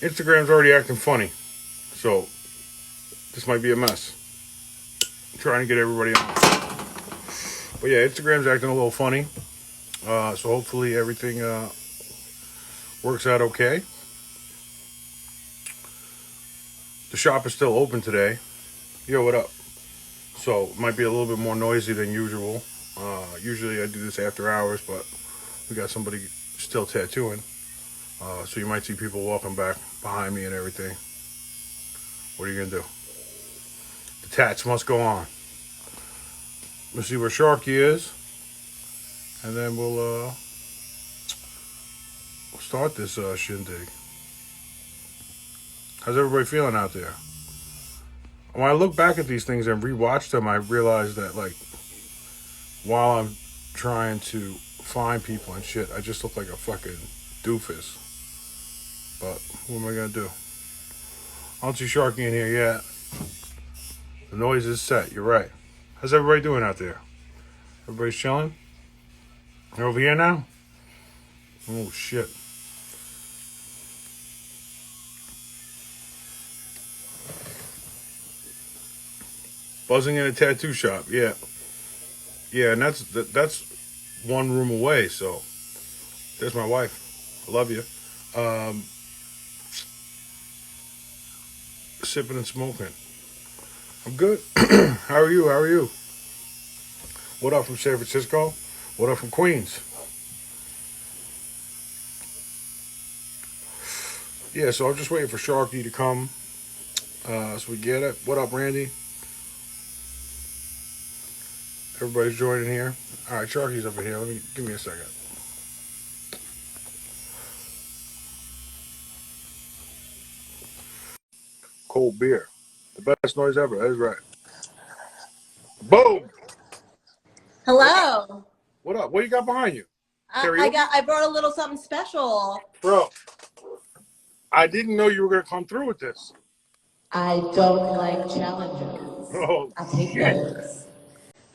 Instagram's already acting funny, so this might be a mess. I'm trying to get everybody on. But yeah, Instagram's acting a little funny. So hopefully everything works out okay. The shop is still open today. Yo, what up? So it might be a little bit more noisy than usual. Usually I do this after hours, but we got somebody still tattooing. So you might see people walking back behind me and everything. What are you gonna do? The tats must go on. Let's see where Sharky is, and then we'll start this shindig. How's everybody feeling out there? When I look back at these things and rewatch them, I realize that like while I'm trying to find people and shit, I just look like a fucking doofus. But what am I gonna do? I don't see Sharky in here yet. The noise is set. You're right. How's everybody doing out there? Everybody's chilling? You're over here now? Oh shit. Buzzing in a tattoo shop, yeah. Yeah, and that's one room away, so there's my wife. I love you. Um, Sipping and smoking. I'm good. How are you? How are you? What up from San Francisco? What up from Queens? Yeah, so I'm just waiting for Sharky to come so we get it. What up, Randy? Everybody's joining here. All right, Sharky's over here. Give me a second. Cold beer. The best noise ever. That is right. Boom. Hello. What up? What do you got behind you? Karaoke? I brought a little something special. Bro, I didn't know you were gonna come through with this. I don't like challenges. Oh I'll take shit. those.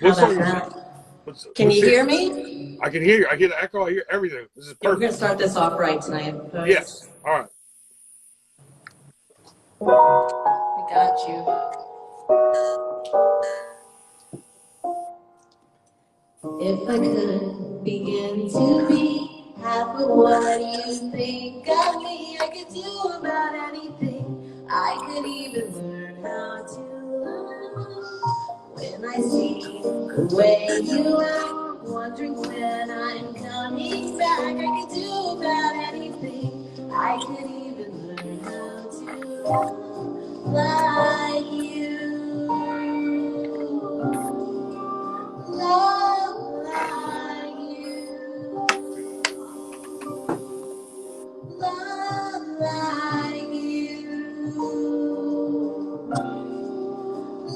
How What about song is it? that? Can you hear me? I can hear you. I hear the echo. I hear everything. This is Yeah, we're gonna perfect. start this off right tonight. Folks. Yes. All right. I got you. If I could begin to be half of what you think of me, I could do about anything. I could even learn how to love. When I see the way you act, wondering when I'm coming back, I could do about anything. I could even learn how to love like you. Love like you. Love like you.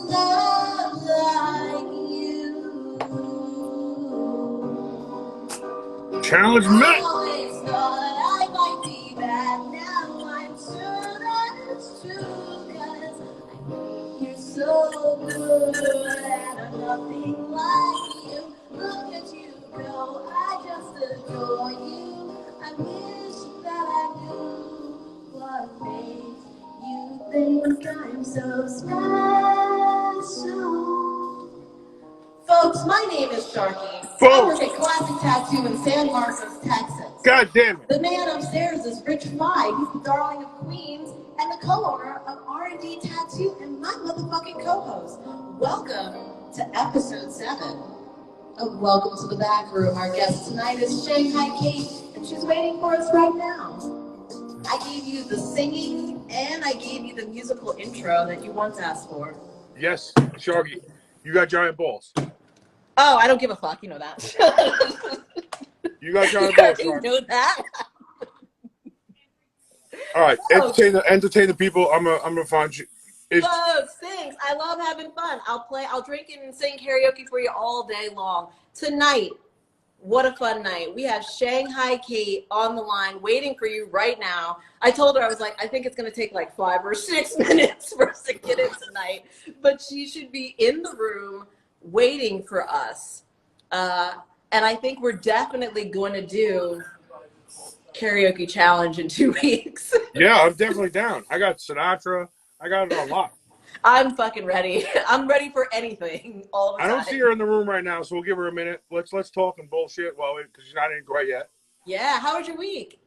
Love like you. Challenge I met. always thought I might be bad. Now I'm sure that it's true. 'Cause you're so good and I'm nothing like you. Look at you go, I just adore you. I wish that I knew what makes you think I'm so special. Folks, my name is Sharky. I work at Classic Tattoo in San Marcos, Texas. God damn it. The man upstairs is Rich Fly. He's the darling of Queens and the co-owner of R&D Tattoo and my motherfucking co-host. Welcome to episode 7 of Welcome to the Back Room. Our guest tonight is Shanghai Kate, and she's waiting for us right now. I gave you the singing and I gave you the musical intro that you once asked for. Yes, Sharky. You got giant balls. Oh, I don't give a fuck. You know that. You got giant balls, You Sharky. know that. All right, entertain the people. I'm gonna find you. Folks, thanks. I love having fun. I'll drink and sing karaoke for you all day long. Tonight, what a fun night. We have Shanghai Kate on the line waiting for you right now. I told her, I was like, I think it's going to take like 5 or 6 minutes for us to get in tonight. But she should be in the room waiting for us. And I think we're definitely going to do karaoke challenge in 2 weeks. Yeah, I'm definitely down. I got Sinatra. I got it on lock. I'm fucking ready. I'm ready for anything all the I don't see time. her in the room right now, so we'll give her a minute. Let's talk and bullshit while because she's not in quite yet. Yeah, how was your week?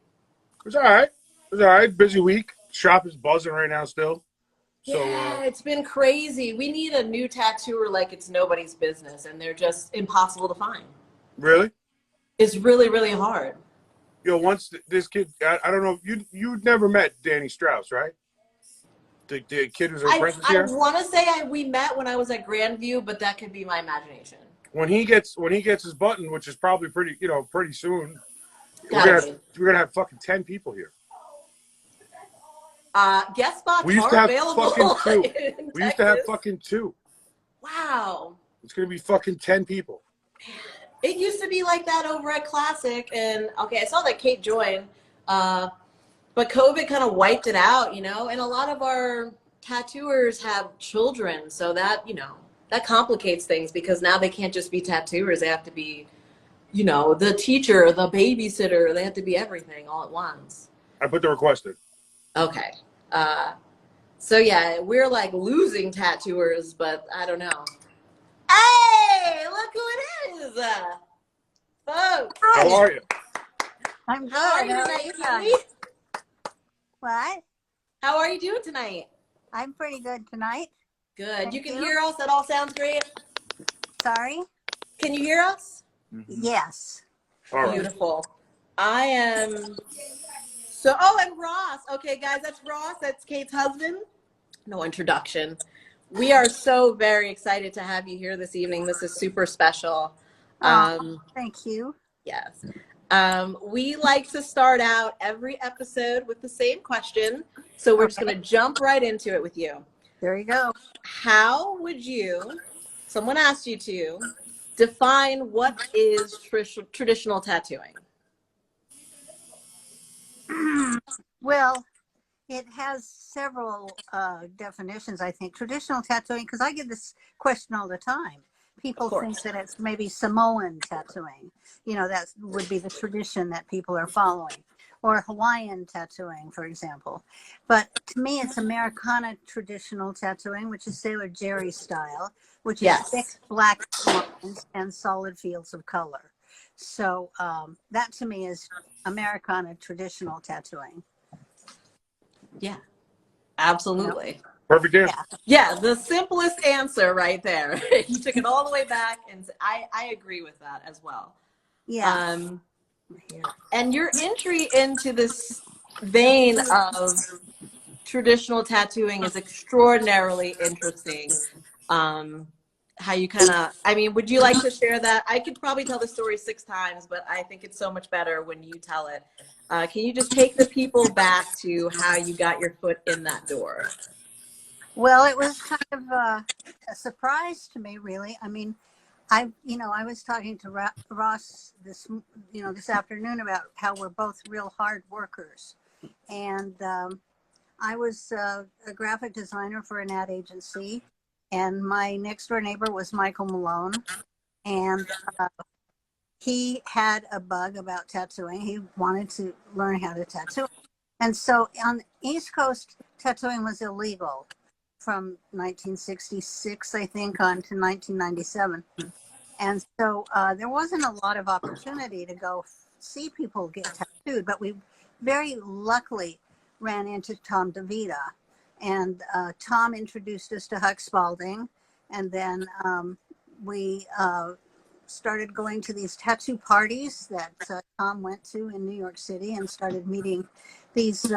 It's all right. It's all right. Busy week. Shop is buzzing right now still. So Yeah, it's been crazy. We need a new tattooer like it's nobody's business, and they're just impossible to find. really, It's really, really hard. once this kid, I don't know, you'd never met Danny Strauss, right? The kid who's an apprentice I here. want to say we met when I was at Grandview, but that could be my imagination. When he gets his button, which is probably pretty soon, we're Gotta gonna have, be. we're gonna have fucking 10 people here. Guest spots We used to are have fucking available two. in We used to have Texas. fucking two. Wow. It's gonna be fucking 10 people. It used to be like that over at Classic, and okay, I saw that Kate joined, but COVID kind of wiped it out, and a lot of our tattooers have children, so that complicates things because now they can't just be tattooers, they have to be, the teacher, the babysitter, they have to be everything all at once. I put the request in. Okay. So yeah, we're like losing tattooers, but I don't know. Hey, look who it is, folks. How are you? I'm good. How are you How are tonight, you Huey? guys? What? How are you doing tonight? I'm pretty good tonight. Good. Thank You can you. hear us? That all sounds great. Sorry? Can you hear us? Yes. All right. Beautiful. I am and Ross. Okay, guys, that's Ross. That's Kate's husband. No introduction. We are so very excited to have you here this evening. This is super special. Thank you. Yes. We like to start out every episode with the same question. So we're just going to jump right into it with you. There you go. How would someone asked you to define what is traditional tattooing? Well, it has several definitions, I think. Traditional tattooing, because I get this question all the time. People think that it's maybe Samoan tattooing. That would be the tradition that people are following. Or Hawaiian tattooing, for example. But to me, it's Americana traditional tattooing, which is Sailor Jerry style, which is thick black lines and solid fields of color. So that to me is Americana traditional tattooing. Yeah, absolutely. Perfect answer. Yeah, the simplest answer right there. You took it all the way back, and I agree with that as well. Yeah. And your entry into this vein of traditional tattooing is extraordinarily interesting. How you would you like to share that? I could probably tell the story 6 times, but I think it's so much better when you tell it. Can you just take the people back to how you got your foot in that door? Well, it was kind of a surprise to me, really. I mean, I was talking to Ross this afternoon about how we're both real hard workers. And I was a graphic designer for an ad agency, and my next door neighbor was Michael Malone. And he had a bug about tattooing. He wanted to learn how to tattoo. And so on the East Coast, tattooing was illegal from 1966, I think, on to 1997. And so there wasn't a lot of opportunity to go see people get tattooed, but we very luckily ran into Tom DeVita. And Tom introduced us to Huck Spalding. And then we started going to these tattoo parties that Tom went to in New York City and started meeting these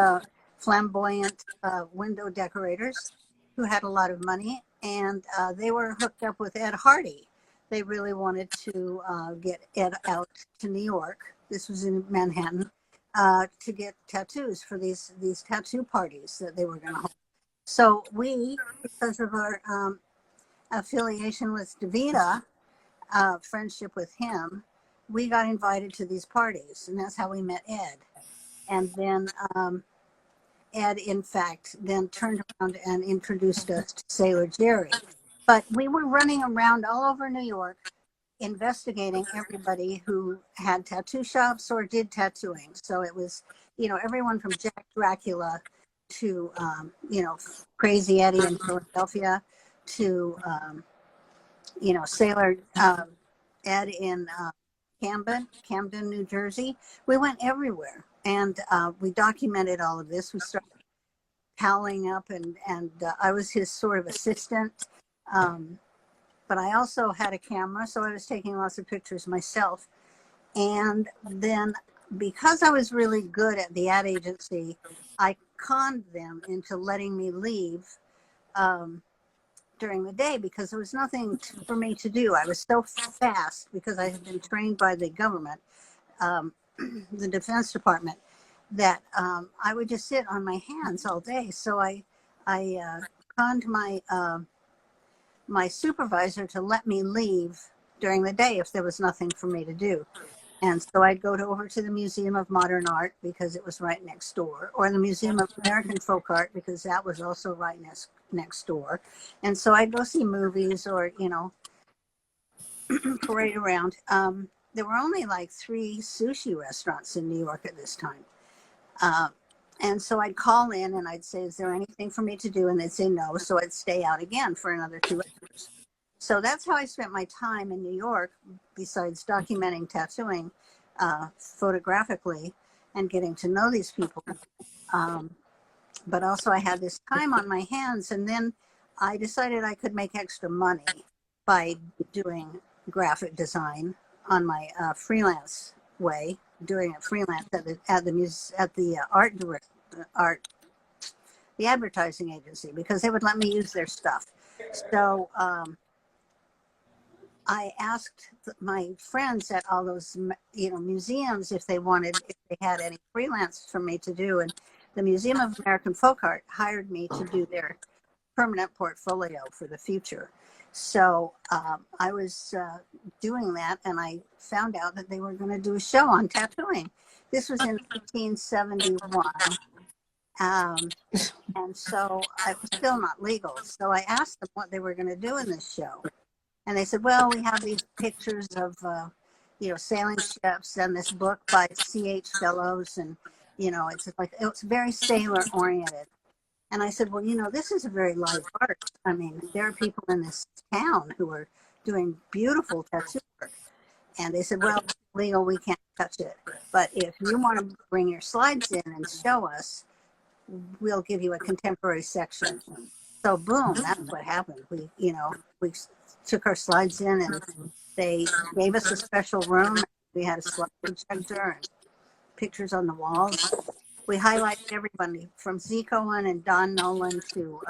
flamboyant window decorators who had a lot of money. And they were hooked up with Ed Hardy. They really wanted to get Ed out to New York. This was in Manhattan, to get tattoos for these tattoo parties that they were going to hold. So we, because of our affiliation with DeVita, friendship with him, we got invited to these parties, and that's how we met Ed. And then Ed, in fact, then turned around and introduced us to Sailor Jerry. But we were running around all over New York investigating everybody who had tattoo shops or did tattooing. So it was, everyone from Jack Dracula to, Crazy Eddie in Philadelphia to, Sailor Ed in Camden, New Jersey. We went everywhere, and we documented all of this. We started palling up, and I was his sort of assistant. But I also had a camera, so I was taking lots of pictures myself. And then because I was really good at the ad agency, I conned them into letting me leave during the day because there was nothing for me to do. I was so fast because I had been trained by the government, the Defense Department, that I would just sit on my hands all day. So I conned my supervisor to let me leave during the day if there was nothing for me to do. And so I'd go over to the Museum of Modern Art because it was right next door, or the Museum of American Folk Art because that was also right next door. And so I'd go see movies or, parade around. There were only like 3 sushi restaurants in New York at this time. And so I'd call in and I'd say, is there anything for me to do? And they'd say no. So I'd stay out again for another 2 hours. So that's how I spent my time in New York, besides documenting tattooing photographically and getting to know these people. But also I had this time on my hands, and then I decided I could make extra money by doing graphic design on my freelance way, doing it freelance at the the advertising agency, because they would let me use their stuff. So I asked my friends at all those museums if they had any freelance for me to do, and the Museum of American Folk Art hired me to do their permanent portfolio for the future. So I was doing that, and I found out that they were going to do a show on tattooing. This was in 1971. And so it was still not legal. So I asked them what they were going to do in this show. And they said, well, we have these pictures of, sailing ships and this book by C.H. Fellows. And, it's very sailor oriented. And I said, well, this is a very live art. I mean, there are people in this town who are doing beautiful tattoo work. And they said, well, it's legal, we can't touch it. But if you want to bring your slides in and show us, we'll give you a contemporary section. So boom, that's what happened. We took our slides in, and they gave us a special room. We had a slide projector and pictures on the walls. We highlighted everybody from Z Cohen and Don Nolan to,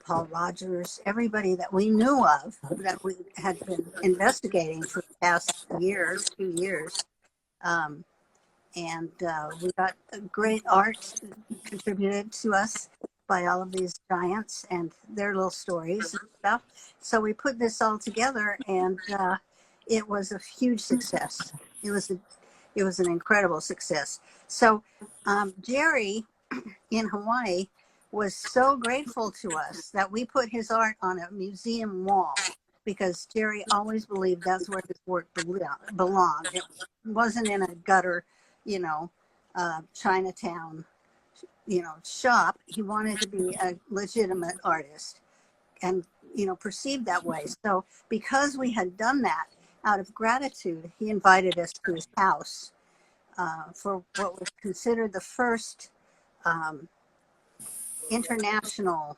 Paul Rogers, everybody that we knew of that we had been investigating for the past 2 years. And we got great art contributed to us by all of these giants and their little stories and stuff. So we put this all together, and it was a huge success. It was an incredible success. So Jerry in Hawaii was so grateful to us that we put his art on a museum wall, because Jerry always believed that's where his work belonged. It wasn't in a gutter, Chinatown, shop. He wanted to be a legitimate artist and, perceived that way. So because we had done that, out of gratitude, he invited us to his house for what was considered the first international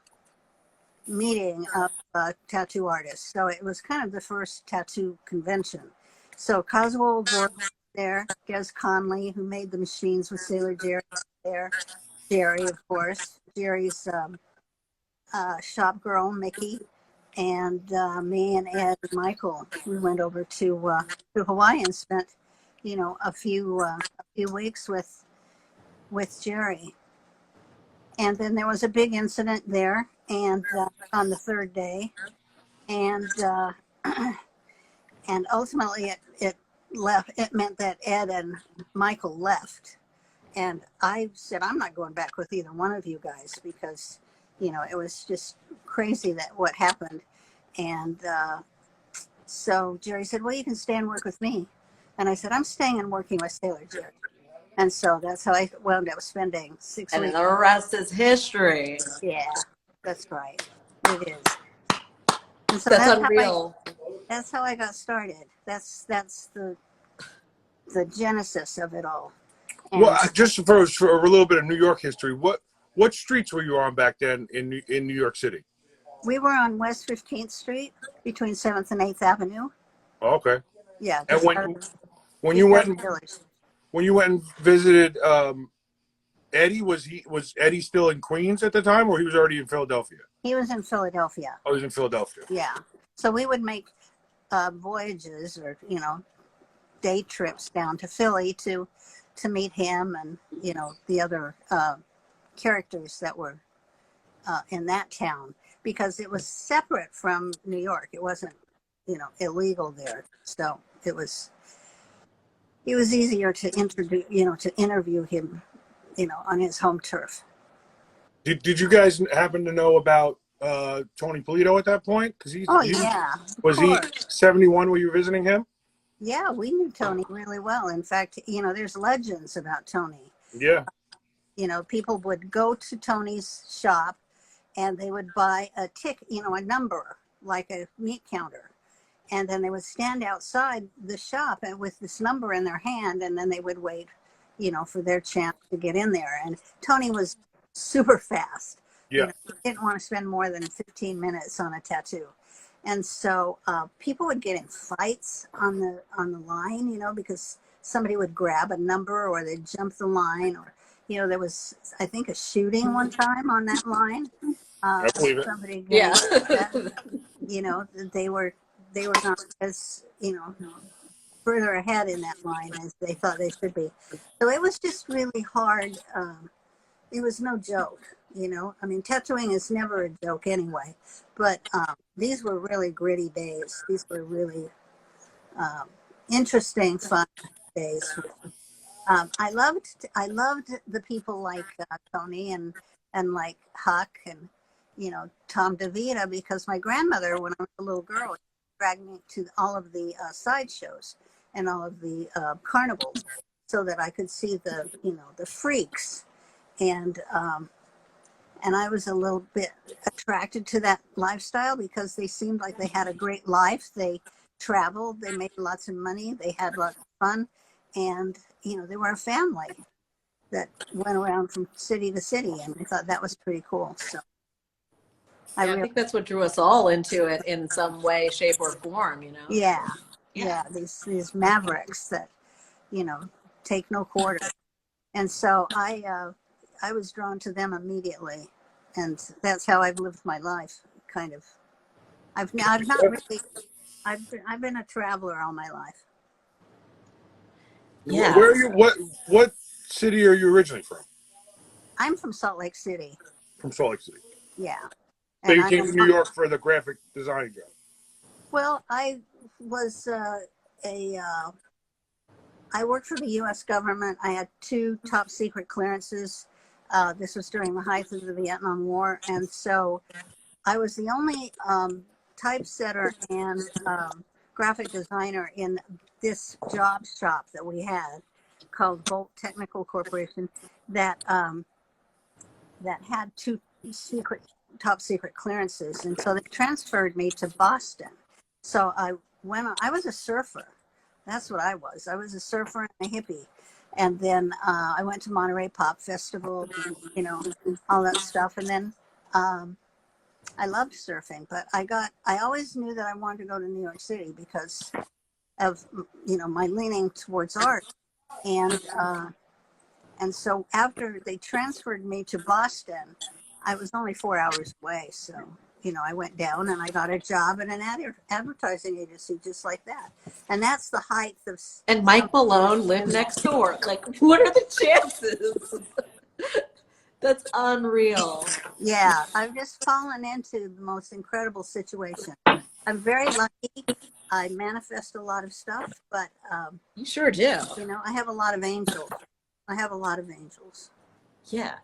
meeting of tattoo artists. So it was kind of the first tattoo convention. So Cosmo was there, Gez Conley, who made the machines with Sailor Jerry, there. Jerry, of course, Jerry's shop girl, Mickey, and me and Ed and Michael. We went over to Hawaii and spent, a few weeks with Jerry. And then there was a big incident there, and on the 3rd day, and and ultimately it meant that Ed and Michael left. And I said, I'm not going back with either one of you guys, because, it was just crazy that what happened. And So Jerry said, well, you can stay and work with me. And I said, I'm staying and working with Sailor Jerry. And so that's how I wound up spending 6 And weeks. the rest is history. Yeah, that's right. It is. And so That's unreal. that's how I got started. That's the genesis of it all. And Well, just for a little bit of New York history, what streets were you on back then in New York City? we were on West 15th Street between 7th and 8th Avenue. Oh, okay. Yeah, And just out of, when just you out went of the village. when you went and visited Eddie, was Eddie still in Queens at the time, or he was already in Philadelphia? He was in Philadelphia. Oh, he was in Philadelphia. Yeah. So we would make voyages or, day trips down to Philly to meet him and, the other characters that were in that town, because it was separate from New York. It wasn't, illegal there. So it was easier to interview him, on his home turf. Did you guys happen to know about Tony Polito at that point? Because Yeah, was he 71 when you were visiting him? Yeah, we knew Tony really well. In fact, there's legends about Tony. Yeah. People would go to Tony's shop and they would buy a a number, like a meat counter. And then they would stand outside the shop and with this number in their hand, and then they would wait, for their chance to get in there. And Tony was super fast. Yeah. He didn't want to spend more than 15 minutes on a tattoo. And so people would get in fights on the line, because somebody would grab a number or they'd jump the line, or, there was, I think, a shooting one time on that line. I believe it. Somebody Yeah. they were not as, further ahead in that line as they thought they should be. So it was just really hard. It was no joke, I mean, tattooing is never a joke anyway, but these were really gritty days. These were really interesting, fun days. I loved the people like Tony and like Huck and, Tom DeVita, because my grandmother, when I was a little girl, dragged me to all of the sideshows and all of the carnivals so that I could see the freaks. And I was a little bit attracted to that lifestyle because they seemed like they had a great life. They traveled, they made lots of money, they had lots of fun, and they were a family that went around from city to city, and I thought that was pretty cool. So I think that's what drew us all into it in some way, shape, or form. Yeah. These mavericks that take no quarter, and so I was drawn to them immediately, and that's how I've lived my life. Kind of, I've not really. I've been a traveler all my life. Yeah. Where are you? What city are you originally from? I'm from Salt Lake City. From Salt Lake City. Yeah. So you came to New York for the graphic design job. Well, I was I worked for the U.S. government. I had 2 top secret clearances. This was during the height of the Vietnam War, and so I was the only typesetter and graphic designer in this job shop that we had called Volt Technical Corporation that had 2 top secret clearances, and so they transferred me to Boston. So I was a surfer. That's what I was. I was a surfer and a hippie. And then I went to Monterey Pop Festival, all that stuff. And then I loved surfing, but I always knew that I wanted to go to New York City because of, my leaning towards art. And so after they transferred me to Boston, I was only 4 hours away. So, I went down and I got a job in an advertising agency just like that. And that's the height of... And Mike Malone lived next door. Like, what are the chances? That's unreal. Yeah, I've just fallen into the most incredible situation. I'm very lucky. I manifest a lot of stuff, but... you sure do. I have a lot of angels. Yeah.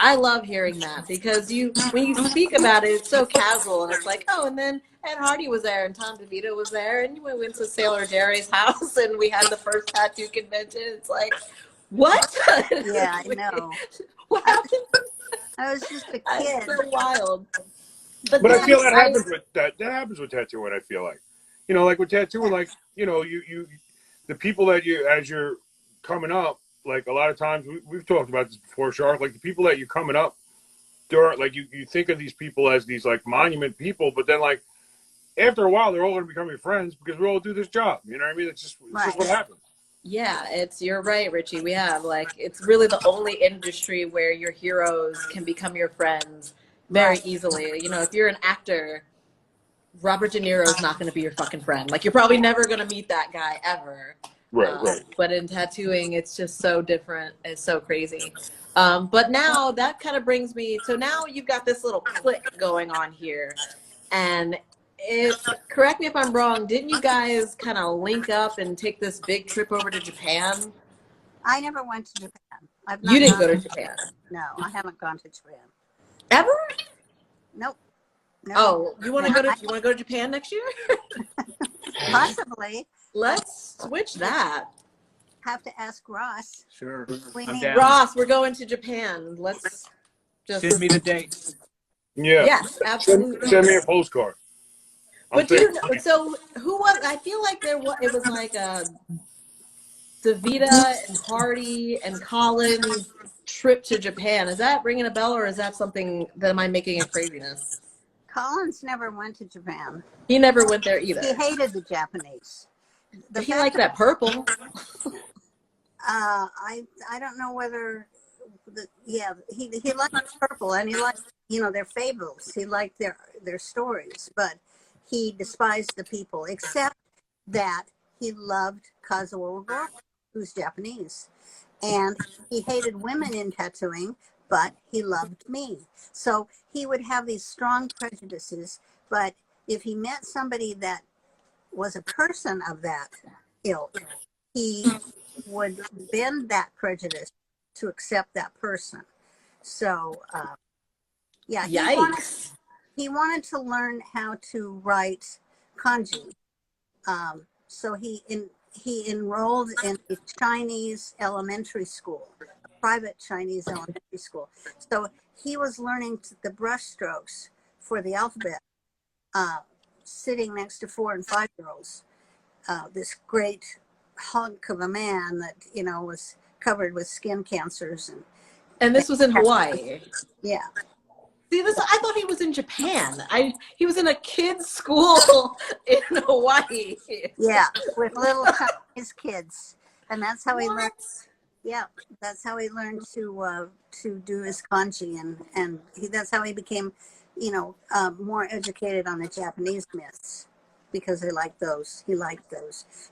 I love hearing that because when you speak about it, it's so casual and it's like, oh, and then Ed Hardy was there and Tom DeVito was there and we went to Sailor Jerry's house and we had the first tattoo convention. It's like, what? Yeah, I know. What I, happened? I was just a It's kid. so wild. But But I Yeah, then feel that happens with that happens with tattooing. I feel like, like with tattooing, yeah, like you the people that you as you're coming up, like a lot of times we've talked about this before, Shark. Like the people that you're coming up, there like you think of these people as these like monument people, but then like after a while they're all going to become your friends because we all do this job. You know what I mean? It's just right, what happens. yeah, you're right, Richie. We have like it's really the only industry where your heroes can become your friends very right, easily. You know, if you're an actor, Robert De Niro is not going to be your fucking friend. Like you're probably never going to meet that guy ever. Right, right. But in tattooing, it's just so different. It's so crazy. But now that kind of brings me. So now you've got this little click going on here, and correct me if I'm wrong. Didn't you guys kind of link up and take this big trip over to Japan? I never went to Japan. I've You not didn't gone. go to Japan No, I haven't gone to Japan. ever? Nope. Never. Oh, you want to go to Japan next year? Possibly. Let's switch that. Have to ask Ross. Sure. We I'm need down. Ross, we're going to Japan. Let's just Send me the dates. Yeah. yes, absolutely. Send me a postcard. But do you know, so who was? I feel like it was like DeVita and Hardy and Collins trip to Japan. Is that ringing a bell, or is that something that am I making a craziness? Collins never went to Japan. He never went there either. He hated the Japanese. He liked that purple. I don't know whether he liked purple and he liked their fables. He liked their stories, but he despised the people. Except that he loved Kazuo Ogura, who's Japanese, and he hated women in tattooing, but he loved me. So he would have these strong prejudices, but if he met somebody that was a person of that ilk, he would bend that prejudice to accept that person. So, yeah, Yikes. he wanted to learn how to write kanji. So he enrolled in a Chinese elementary school, a private Chinese elementary school. So he was learning the brush strokes for the alphabet, sitting next to 4 and 5-year-olds. This great hunk of a man that was covered with skin cancers And this was in Hawaii. Yeah. See, I thought he was in Japan. He was in a kids' school in Hawaii. Yeah, with little Chinese kids, and that's how he learned. Yeah, that's how he learned to do his kanji, and that's how he became, more educated on the Japanese myths, because he liked those.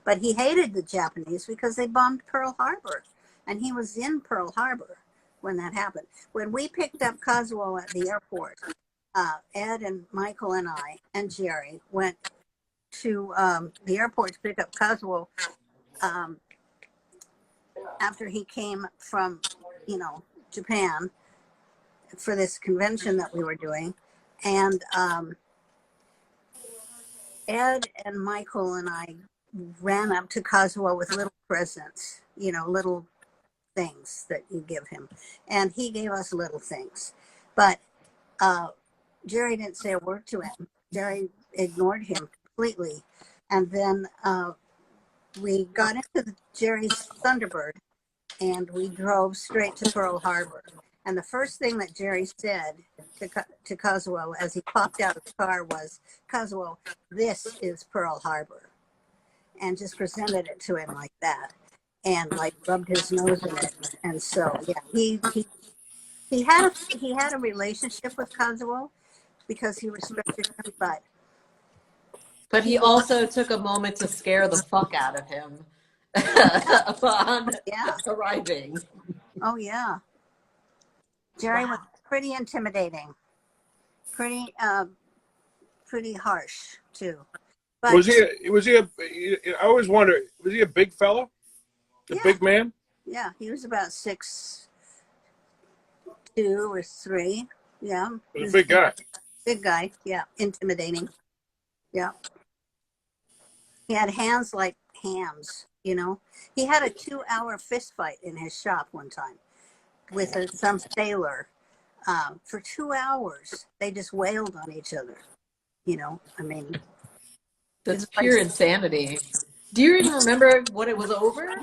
But he hated the Japanese because they bombed Pearl Harbor, and he was in Pearl Harbor when that happened. When we picked up Kazuo at the airport, Ed and Michael and I and Jerry went to the airport to pick up Kazuo after he came from, Japan for this convention that we were doing. And Ed and Michael and I ran up to Kazuo with little presents, little things that you give him. And he gave us little things. But Jerry didn't say a word to him. Jerry ignored him completely. And then we got into Jerry's Thunderbird and we drove straight to Pearl Harbor. And the first thing that Jerry said to Kazuo as he popped out of the car was, "Kazuo, this is Pearl Harbor," and just presented it to him like that, and like rubbed his nose in it. And so, yeah, he had a relationship with Kazuo because he respected him, But he also took a moment to scare the fuck out of him upon arriving. Oh yeah, Jerry was pretty intimidating, pretty harsh too. But Was he? I always wonder. Was he a big fella? A big man? Yeah, he was about 6'2", 2 or 3. Yeah. He's a big guy. Big guy. Yeah. Intimidating. Yeah. He had hands like hams, you know. He had a 2-hour fist fight in his shop one time with some sailor. For 2 hours, they just wailed on each other. You know, I mean, That's it's like, pure insanity. Do you even remember what it was over?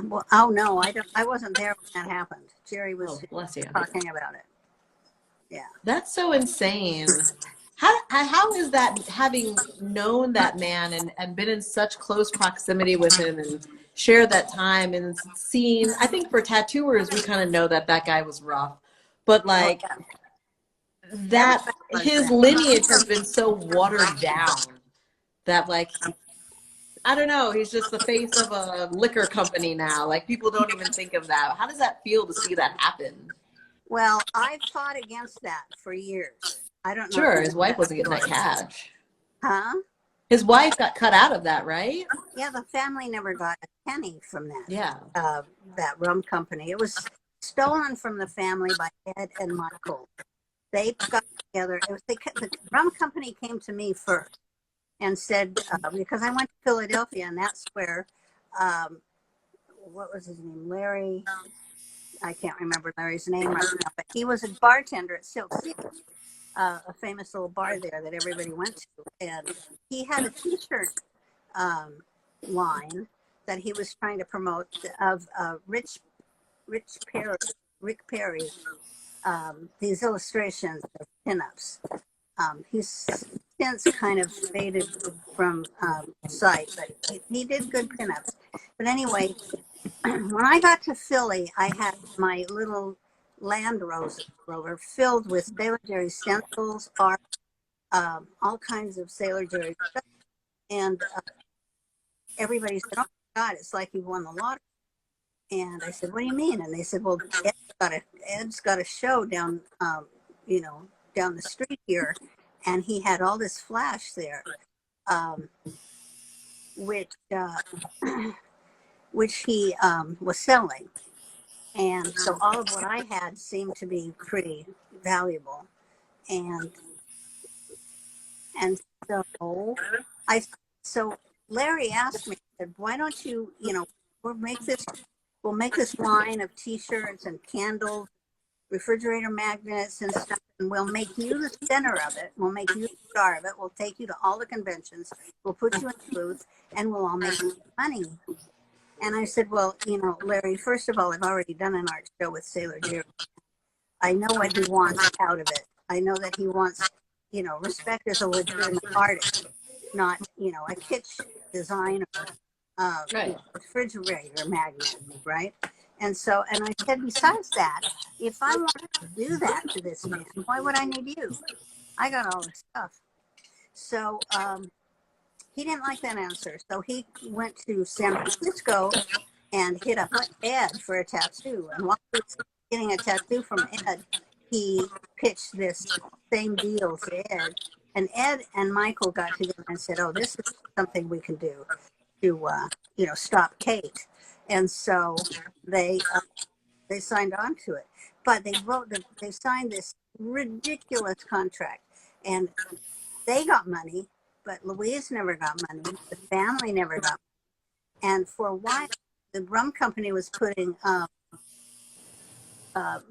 well, oh no, I don't. I wasn't there when that happened. Jerry was Oh, bless you. talking about it. Yeah. That's so insane. How is that, having known that man and been in such close proximity with him and shared that time and seen, I think for tattooers, we kind of know that that guy was rough, but Oh, like yeah. that, Everybody was his that. lineage has been so watered down that like, I don't know, he's just the face of a liquor company now. Like people don't even think of that. How does that feel to see that happen? Well, I fought against that for years. I don't know if Sure, you his know wife that wasn't getting that story. cash. Huh? His wife got cut out of that, right? Yeah, the family never got a penny from Yeah. that rum company. It was stolen from the family by Ed and Michael. They got together. It was the rum company came to me first and said, because I went to Philadelphia, and that's where, what was his name? Larry. I can't remember Larry's name right now, but he was a bartender at Silk City, a famous little bar there that everybody went to, and he had a T-shirt line that he was trying to promote of Rick Perry, these illustrations of pinups. He's since kind of faded from sight, but he did good pinups. But anyway, when I got to Philly, I had my little Land Rover filled with Sailor Jerry stencils, art, all kinds of Sailor Jerry stuff. And everybody said, "Oh my God, it's like you won the lottery." And I said, "What do you mean?" And they said, "Well, Ed's got a show down, you know, down the street here," and he had all this flash there, um, which which he was selling. And so all of what I had seemed to be pretty valuable. And and so I so Larry asked me, said, "Why don't you, you know, we'll make this line of t-shirts and candles, refrigerator magnets and stuff, and we'll make you the center of it. We'll make you the star of it. We'll take you to all the conventions. We'll put you in the booth, and we'll all make money." And I said, "Well, you know, Larry, first of all, I've already done an art show with Sailor Jerry. I know what he wants out of it. I know that he wants, you know, respect as a legitimate artist, not, you know, a kitsch designer, Right. refrigerator magnet, right?" And so, and I said, "Besides that, if I want to do that to this man, why would I need you? I got all this stuff." So he didn't like that answer. So he went to San Francisco and hit up Ed for a tattoo. And while he was getting a tattoo from Ed, he pitched this same deal to Ed. And Ed and Michael got together and said, "Oh, this is something we can do to, you know, stop Kate." And so they signed on to it. But they signed this ridiculous contract, and they got money, but Louise never got money. The family never got money. And for a while, the rum company was putting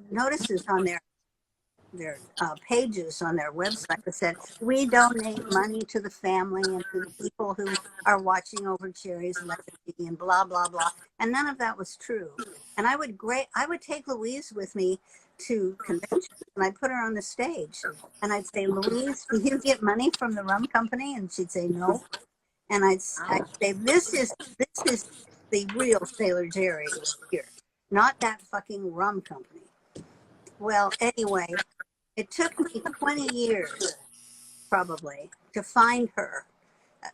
notices on their pages on their website that said, "We donate money to the family and to the people who are watching over Jerry's legacy," and blah blah blah. And none of that was true. And I would take Louise with me to conventions, and I'd put her on the stage, and I'd say, "Louise, do you get money from the rum company?" And she'd say, "No." And I'd say, "This is the real Sailor Jerry here, not that fucking rum company." Well, anyway, it took me 20 years probably to find her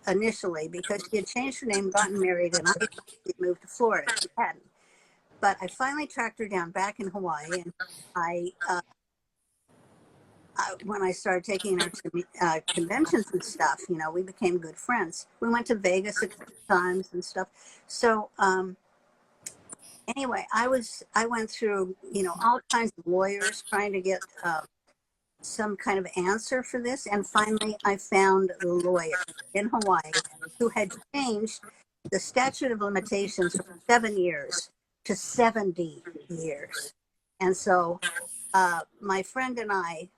initially, because she had changed her name, gotten married, and I had moved to Florida. She hadn't. But I finally tracked her down back in Hawaii, and when I started taking her to conventions and stuff, you know, we became good friends. We went to Vegas a couple times and stuff. So Anyway, I went through, all kinds of lawyers trying to get some kind of answer for this. And finally, I found the lawyer in Hawaii who had changed the statute of limitations from 7 years to 70 years. And so my friend and I,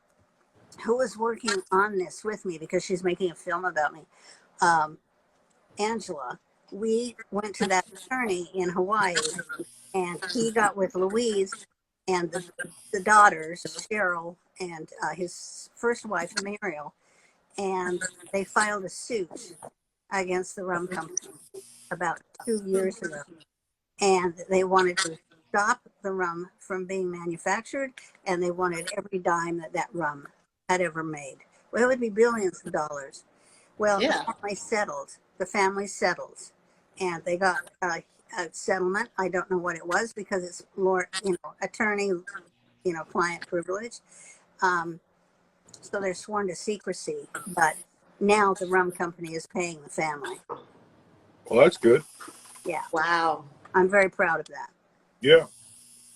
who was working on this with me because she's making a film about me, Angela, we went to that attorney in Hawaii, and he got with Louise and the daughters, Cheryl and his first wife, Muriel, and they filed a suit against the rum company about 2 years ago. And they wanted to stop the rum from being manufactured, and they wanted every dime that rum had ever made. Well, it would be billions of dollars. Well, Yeah. The family settled, and they got a settlement. I don't know what it was because it's attorney, client privilege. So they're sworn to secrecy, but now the rum company is paying the family. Well, that's good. Yeah, Wow. I'm very proud of that. Yeah.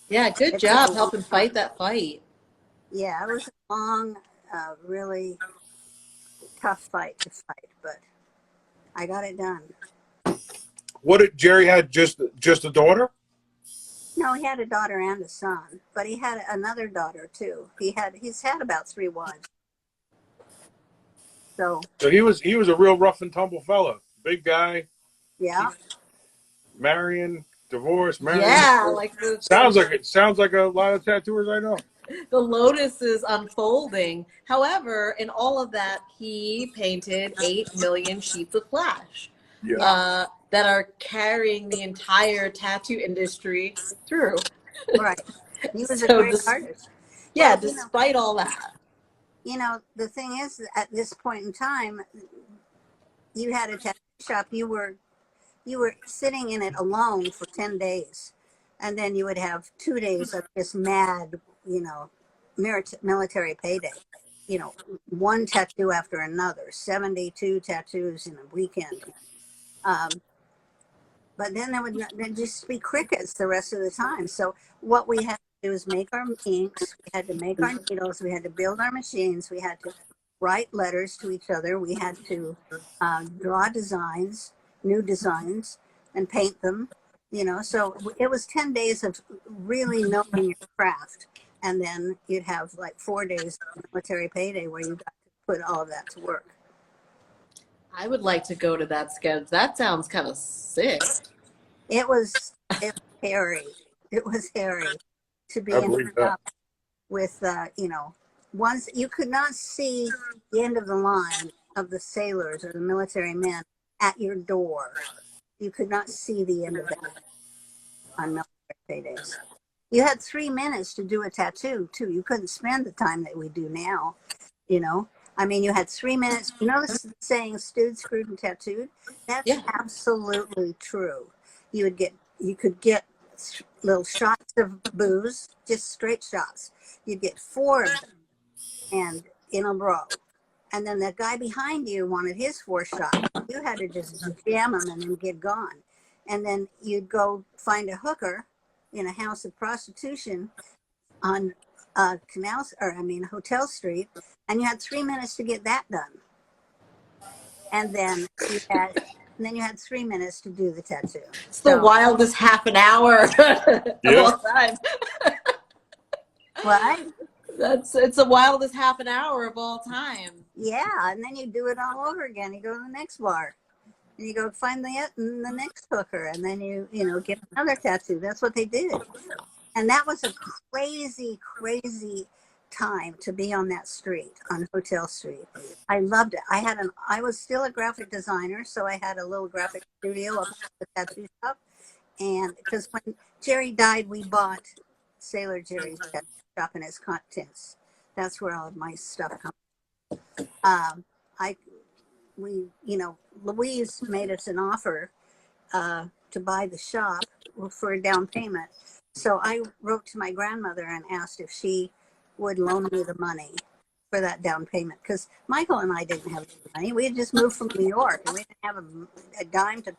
Yeah, good It took a job long helping time. fight that fight. Yeah, it was a long, really tough fight to fight, but I got it done. What did Jerry had just a daughter? No, he had a daughter and a son, but he had another daughter too. He's had about 3 wives. So So he was a real rough and tumble fella. Big guy, yeah, marrying, divorce, marrying. Yeah, like Sounds like a lot of tattooers I know. the lotus is unfolding. However, in all of that, he painted 8 million sheets of flash Yeah. that are carrying the entire tattoo industry through. right. He was a So, great artist. yeah, Well, despite all that. the thing is, at this point in time, you had a tattoo shop. You were sitting in it alone for 10 days, and then you would have 2 days of this mad, military payday. One tattoo after another, 72 tattoos in a weekend. But then there'd just be crickets the rest of the time. So what we had to do is make our inks, we had to make our needles, we had to build our machines, we had to write letters to each other, we had to draw designs, new designs, and paint them. So it was 10 days of really knowing your craft. And then you'd have like 4 days of military payday where you got to put all of that to work. I would like to go to that schedule. That sounds kind of sick. It was hairy. It was hairy to be I in believe that. with, once you could not see the end of the line of the sailors or the military men at your door. You could not see the end of that on military paydays. You had 3 minutes to do a tattoo too. You couldn't spend the time that we do now, you had 3 minutes. You know the saying, stewed, screwed, and tattooed? That's Yeah. absolutely true. You could get little shots of booze, just straight shots. You'd get 4 of them, and in a row. And then the guy behind you wanted his 4 shots. You had to just jam them and then get gone. And then you'd go find a hooker in a house of prostitution on Hotel Street, and you had 3 minutes to get that done. And then you had 3 minutes to do the tattoo. It's the wildest half an hour of all time. What? It's the wildest half an hour of all time. Yeah, and then you do it all over again. You go to the next bar, and you go find the next hooker, and then you get another tattoo. That's what they did, and that was a crazy, crazy time to be on that street, on Hotel Street. I loved it. I was still a graphic designer, so I had a little graphic studio up at the tattoo shop, and because when Jerry died, we bought Sailor Jerry's tattoo shop and its contents. That's where all of my stuff comes. Louise made us an offer to buy the shop for a down payment. So I wrote to my grandmother and asked if she would loan me the money for that down payment, because Michael and I didn't have money. We had just moved from New York, and we didn't have a dime to,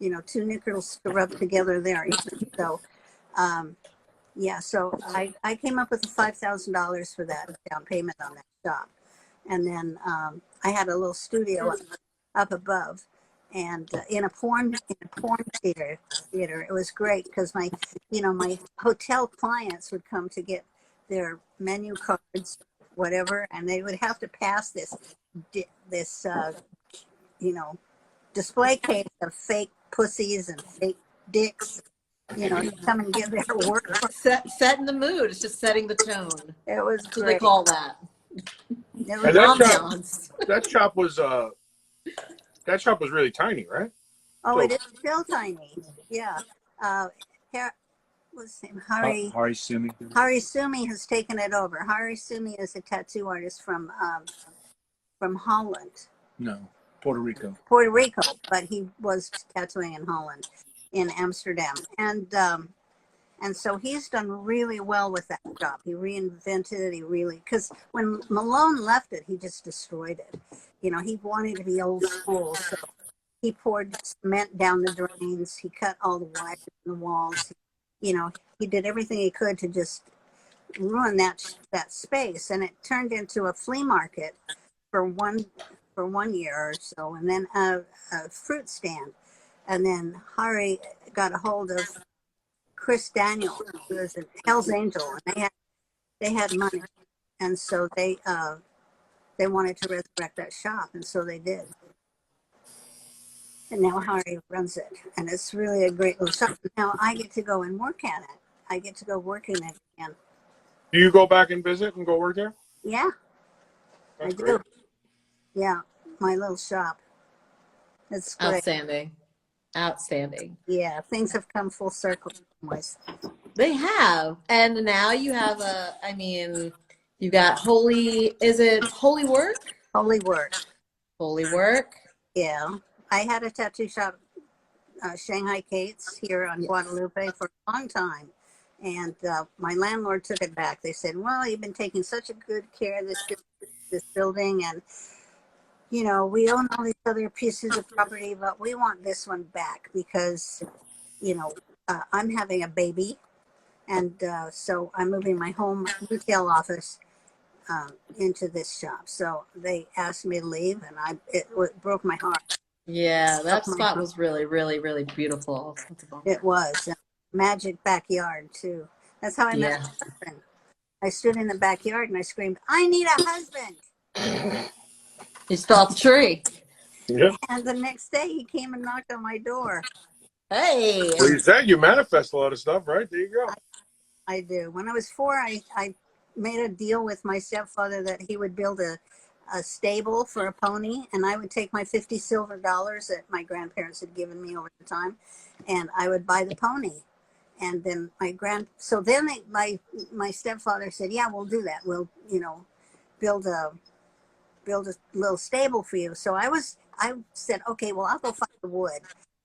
2 nickels to rub together there either. So Yeah, so I came up with the $5,000 for that down payment on that shop. And then I had a little studio up above, and in a porn theater. It was great because my hotel clients would come to get their menu cards, whatever, and they would have to pass this you know display case of fake pussies and fake dicks, to come and get their work from. Setting the mood. It's just setting the tone. It was That's what they great. call that. It And was Ambiance. that shop was really tiny, right? Oh, So it is still tiny. Yeah. Here, what's his name? Hari Sumi. Sumi has taken it over. Hari Sumi is a tattoo artist from Holland, No, Puerto Rico. but he was tattooing in Holland, in Amsterdam, and so he's done really well with that shop. He reinvented it. Because when Malone left it, he just destroyed it. He wanted to be old school, so he poured cement down the drains. He cut all the wires in the walls. He did everything he could to just ruin that space, and it turned into a flea market for one year or so, and then a fruit stand. And then Hari got a hold of Chris Daniel, who was a Hell's Angel, and they had money, and so they wanted to resurrect that shop, and so they did. And now Hari runs it, and it's really a great little shop. Now I get to go and work at it. I get to go work in it again. do you go back and visit and go work there? Yeah, That's I do. great. Yeah, my little shop. It's great. Outstanding. Yeah, things have come full circle. They have. And now you have you got is it Holy Work? Holy Work. Holy Work. Yeah, I had a tattoo shop, Shanghai Kate's, here on Guadalupe for a long time. And my landlord took it back. They said, well, you've been taking such a good care of this building, and we own all these other pieces of property, but we want this one back because I'm having a baby, and so I'm moving my home retail office into this shop. So they asked me to leave, and it broke my heart. Yeah, that spot was really, really, really beautiful. It was magic backyard too. That's how I met my husband. I stood in the backyard and I screamed, "I need a husband!" You fell off the tree. Yeah. And the next day he came and knocked on my door. Hey. Well, you said you manifest a lot of stuff, right? There you go. I do. When I was 4, I made a deal with my stepfather that he would build a stable for a pony, and I would take my 50 silver dollars that my grandparents had given me over the time, and I would buy the pony. And then my stepfather said, "Yeah, we'll do that. We'll build a little stable for you." So I said, "Okay, well, I'll go find the wood."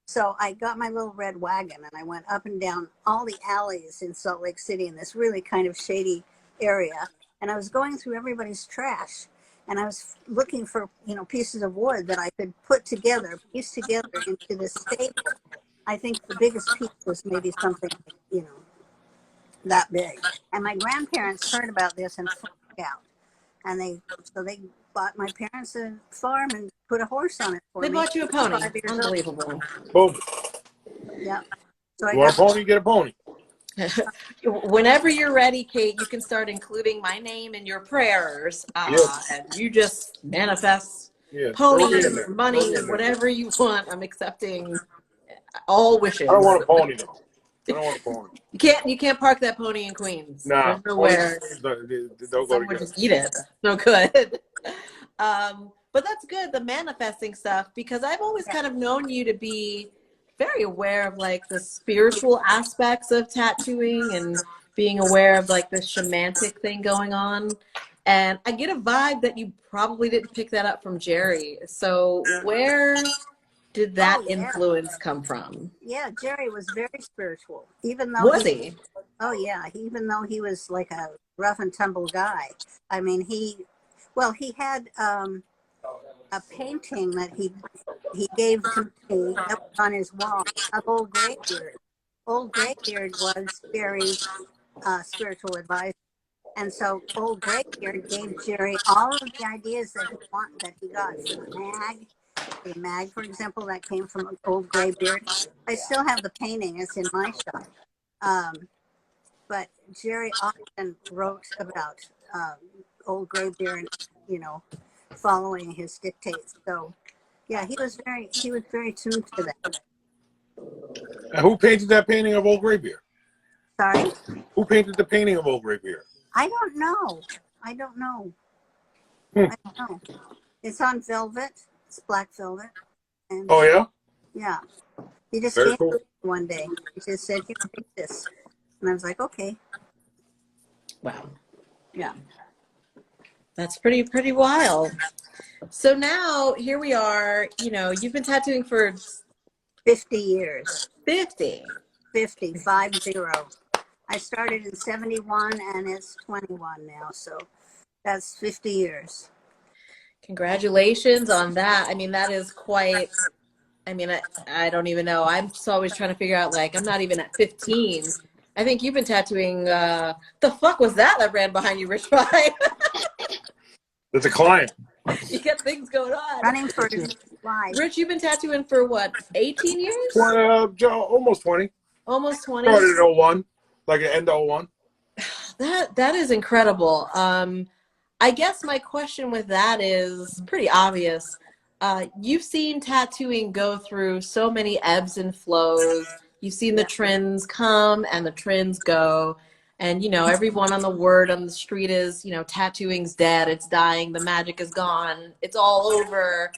So I got my little red wagon and I went up and down all the alleys in Salt Lake City in this really kind of shady area. And I was going through everybody's trash, and I was looking for, pieces of wood that I could piece together into this stable. I think the biggest piece was maybe something, that big. And my grandparents heard about this and freaked out. And they bought my parents a farm and put a horse on it for me. They bought you a pony. 5 years old. Unbelievable. Boom. Yeah. So You want a pony? Get a pony. Whenever you're ready, Kate, you can start including my name in your prayers. Yes. And you just manifest Yeah. ponies, money, whatever you want. I'm accepting all wishes. I don't want a pony though. I don't want a pony. You can't park that pony in Queens. Nah. There's nowhere. Don't go Someone together. just eat it. No good. But that's good, the manifesting stuff, because I've always kind of known you to be very aware of like the spiritual aspects of tattooing and being aware of like the shamanic thing going on. And I get a vibe that you probably didn't pick that up from Jerry. So where did that influence come from? Yeah, Jerry was very spiritual, even though Was he? Oh yeah, even though he was like a rough and tumble guy. I mean, he had a painting that he gave to me up on his wall of old graybeard, Old Graybeard was Jerry's spiritual advisor. And so old Graybeard gave Jerry all of the ideas that he got for the mag, for example, that came from old Graybeard. I still have the painting; it's in my shop. But Jerry often wrote about old Graybeard, you know, following his dictates. So yeah, he was very tuned to that. And who painted that painting of Old Graybeard? Sorry, Who painted the painting of Old Graybeard? I don't know. I don't know. Hmm. I don't know. It's on velvet. It's black velvet. And Oh yeah, yeah, he just very gave cool. it one day. He just said, "You take this," and I was like, "Okay." Wow. Yeah. That's pretty wild. So now here we are, you know, you've been tattooing for 50 years. 50. 50, 50. I started in 71 and it's 21 now. So that's 50 years. Congratulations on that. I mean, that is quite, I mean, I don't even know. I'm just always trying to figure out, like, I'm not even at 15. I think you've been tattooing, the fuck was that ran behind you, Rich Pie? That's a client. You got things going on. Running for his life. Rich, you've been tattooing for what, 18 years? Almost 20. Almost 20? Started in 01, like an end of 01. That is incredible. I guess my question with that is pretty obvious. You've seen tattooing go through so many ebbs and flows. You've seen the trends come and the trends go. And, you know, everyone on the word on the street is, you know, tattooing's dead. It's dying. The magic is gone. It's all over.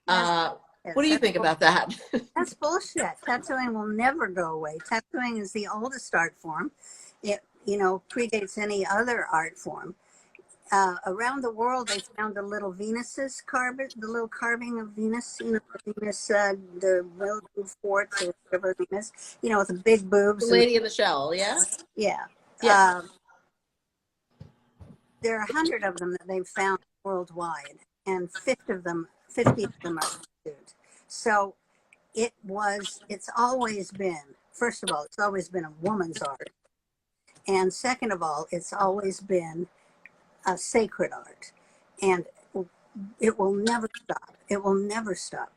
What do you think about that? That's bullshit. Tattooing will never go away. Tattooing is the oldest art form. It, you know, predates any other art form. Around the world, they found the little Venuses the little carving of Venus, you know, the Venus, the Willow Forts or whatever Venus, you know, with the big boobs. The lady in the shell, yeah? Yeah. Yeah. There are 100 of them that they've found worldwide, and 50 of them are tattooed. So it's always been, first of all, it's always been a woman's art. And second of all, it's always been a sacred art. And it will never stop. It will never stop.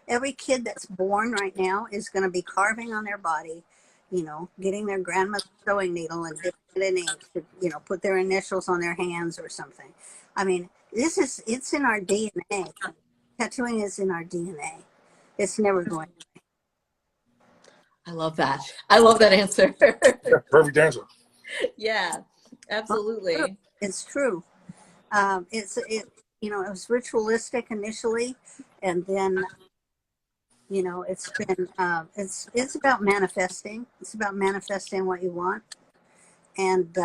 Every kid that's born right now is going to be carving on their body, you know, getting their grandma's sewing needle and dipping it in ink to, you know, put their initials on their hands or something. I mean, it's in our DNA. Tattooing is in our DNA. It's never going. I love that. I love that answer. Yeah, perfect answer. Yeah, absolutely. It's true. You know, it was ritualistic initially, and then, you know, it's been it's about manifesting. It's about manifesting what you want, and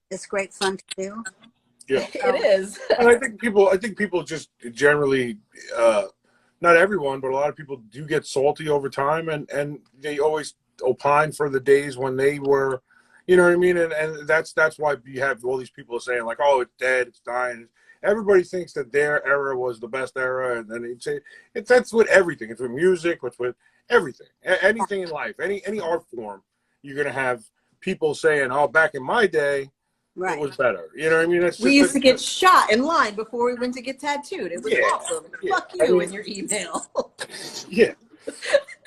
it's great fun to do. Yeah, It is. and I think people just generally, not everyone, but a lot of people do get salty over time, and they always opine for the days when they were, you know what I mean, and that's why you have all these people saying like, oh, it's dead, it's dying. Everybody thinks that their era was the best era, and then that's with everything. It's with music, it's with everything, anything in life, any art form. You're gonna have people saying, oh, back in my day, Right. it was better. You know what I mean? We used to get shot in line before we went to get tattooed. It was awesome. Yeah. Fuck you and your email. Yeah.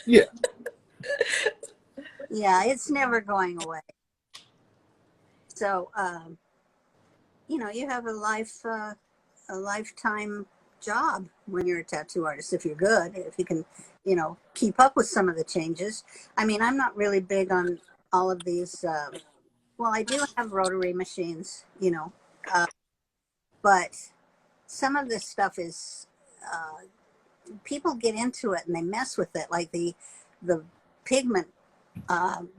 Yeah. Yeah, it's never going away. So, you know, you have a lifetime job when you're a tattoo artist, if you're good, if you can, you know, keep up with some of the changes. I mean, I'm not really big on all of these. Well, I do have rotary machines, you know, but some of this stuff is, people get into it and they mess with it, like the pigment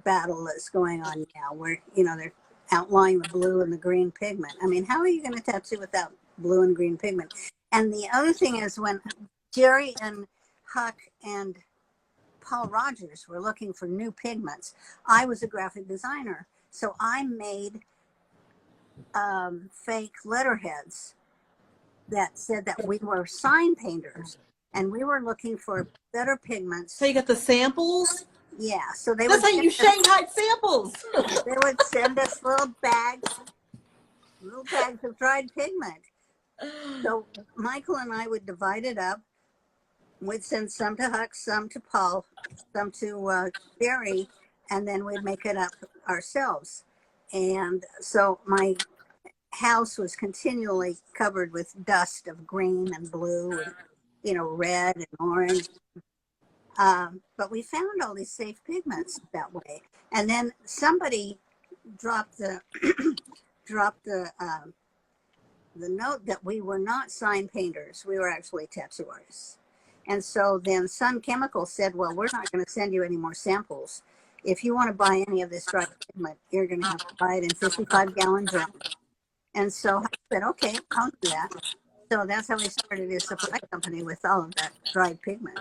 battle that's going on now, where, you know, they're outlining the blue and the green pigment. I mean, how are you going to tattoo without blue and green pigment? And the other thing is, when Jerry and Huck and Paul Rogers were looking for new pigments, I was a graphic designer, so I made fake letterheads that said that we were sign painters. and we were looking for better pigments. So you got the samples? Yeah, so they That's would how you Shanghai samples. they would send us little bags of dried pigment. So Michael and I would divide it up. We'd send some to Huck, some to Paul, some to Barry, and then we'd make it up ourselves. And so my house was continually covered with dust of green and blue and, red and orange. But we found all these safe pigments that way. And then somebody dropped the the note that we were not sign painters. We were actually tattoo artists. And so then Sun Chemical said, well, we're not going to send you any more samples. If you want to buy any of this dried pigment, you're going to have to buy it in 55-gallon drums. And so I said, okay, I'll do that. So that's how we started a supply company with all of that dried pigment.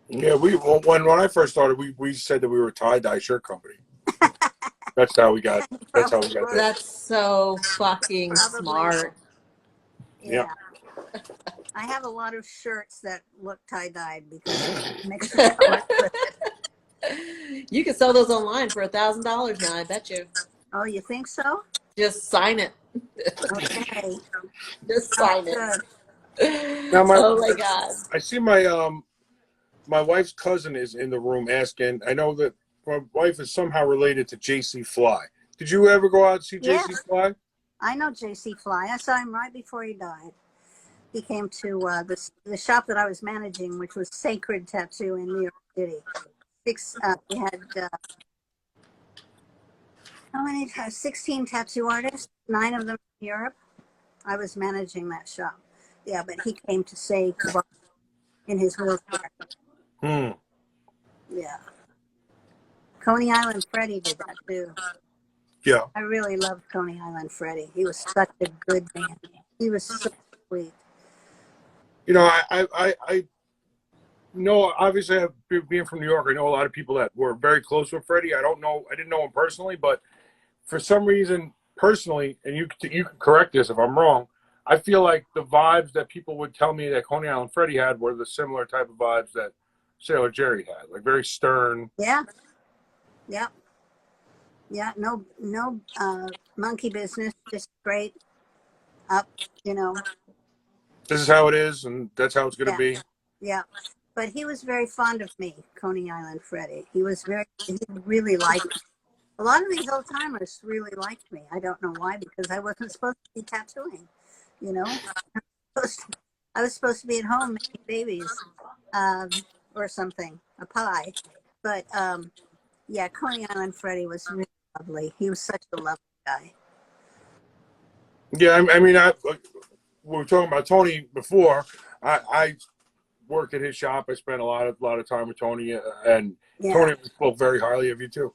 Yeah, when I first started, we said that we were a tie-dye shirt company. That's how we got that. That's so fucking smart. Yeah. I have a lot of shirts that look tie-dyed because I mix the colors with it. You can sell those online for $1,000 now, I bet you. Oh, you think so? Just sign it. Okay. Just sign it. Now Oh my God. I see my wife's cousin is in the room asking. I know that my wife is somehow related to JC Fly. Did you ever go out and see JC Fly? I know JC Fly. I saw him right before he died. He came to the shop that I was managing, which was Sacred Tattoo in New York City. We had how many? 16 tattoo artists, 9 of them in Europe. I was managing that shop. Yeah, but he came to say goodbye in his wheelchair. Yeah. Coney Island Freddie did that too. Yeah. I really loved Coney Island Freddie. He was such a good man. He was so sweet. I know, obviously, being from New York, I know a lot of people that were very close with Freddie. I didn't know him personally, but for some reason, personally, and you can correct this if I'm wrong, I feel like the vibes that people would tell me that Coney Island Freddie had were the similar type of vibes that Sailor Jerry had, like very stern. Yeah. Yep. Yeah. No, monkey business, just straight up, This is how it is, and that's how it's going to be. Yeah. But he was very fond of me, Coney Island Freddie. He really liked me. A lot of these old timers really liked me. I don't know why, because I wasn't supposed to be tattooing, I was supposed to be at home making babies, or something, a pie. But, yeah, Coney Island Freddie was really lovely. He was such a lovely guy. Yeah, I mean, we were talking about Tony before. I worked at his shop. I spent a lot of time with Tony, and Tony spoke very highly of you too.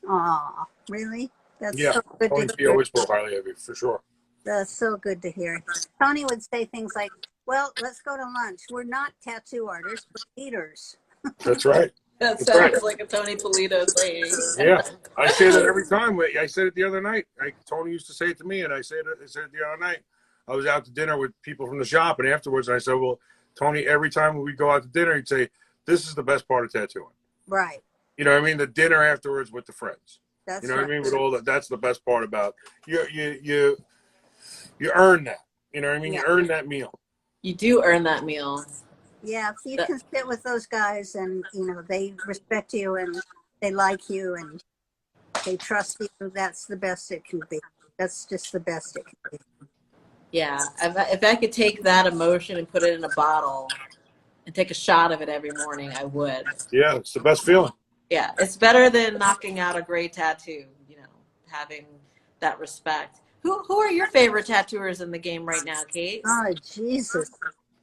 Aw, really? That's Yeah, so good Tony to hear. always spoke highly of you, for sure. That's so good to hear. Tony would say things like, well, let's go to lunch. We're not tattoo artists, we're eaters. That's right. That sounds like a Tony Polito saying. Yeah, I say that every time. I said it the other night. Tony used to say it to me, and I said it the other night. I was out to dinner with people from the shop, and afterwards I said, well, Tony, every time we go out to dinner, he'd say, this is the best part of tattooing. Right. You know what I mean? The dinner afterwards with the friends. That's what I mean? With all that, that's the best part about you earn that. You know what I mean? You earn that meal. You do earn that meal. Yeah, if you can sit with those guys and, they respect you and they like you and they trust you, that's the best it can be. That's just the best it can be. Yeah, if I could take that emotion and put it in a bottle and take a shot of it every morning, I would. Yeah, it's the best feeling. Yeah, it's better than knocking out a great tattoo, having that respect. Who are your favorite tattooers in the game right now, Kate? Oh, Jesus.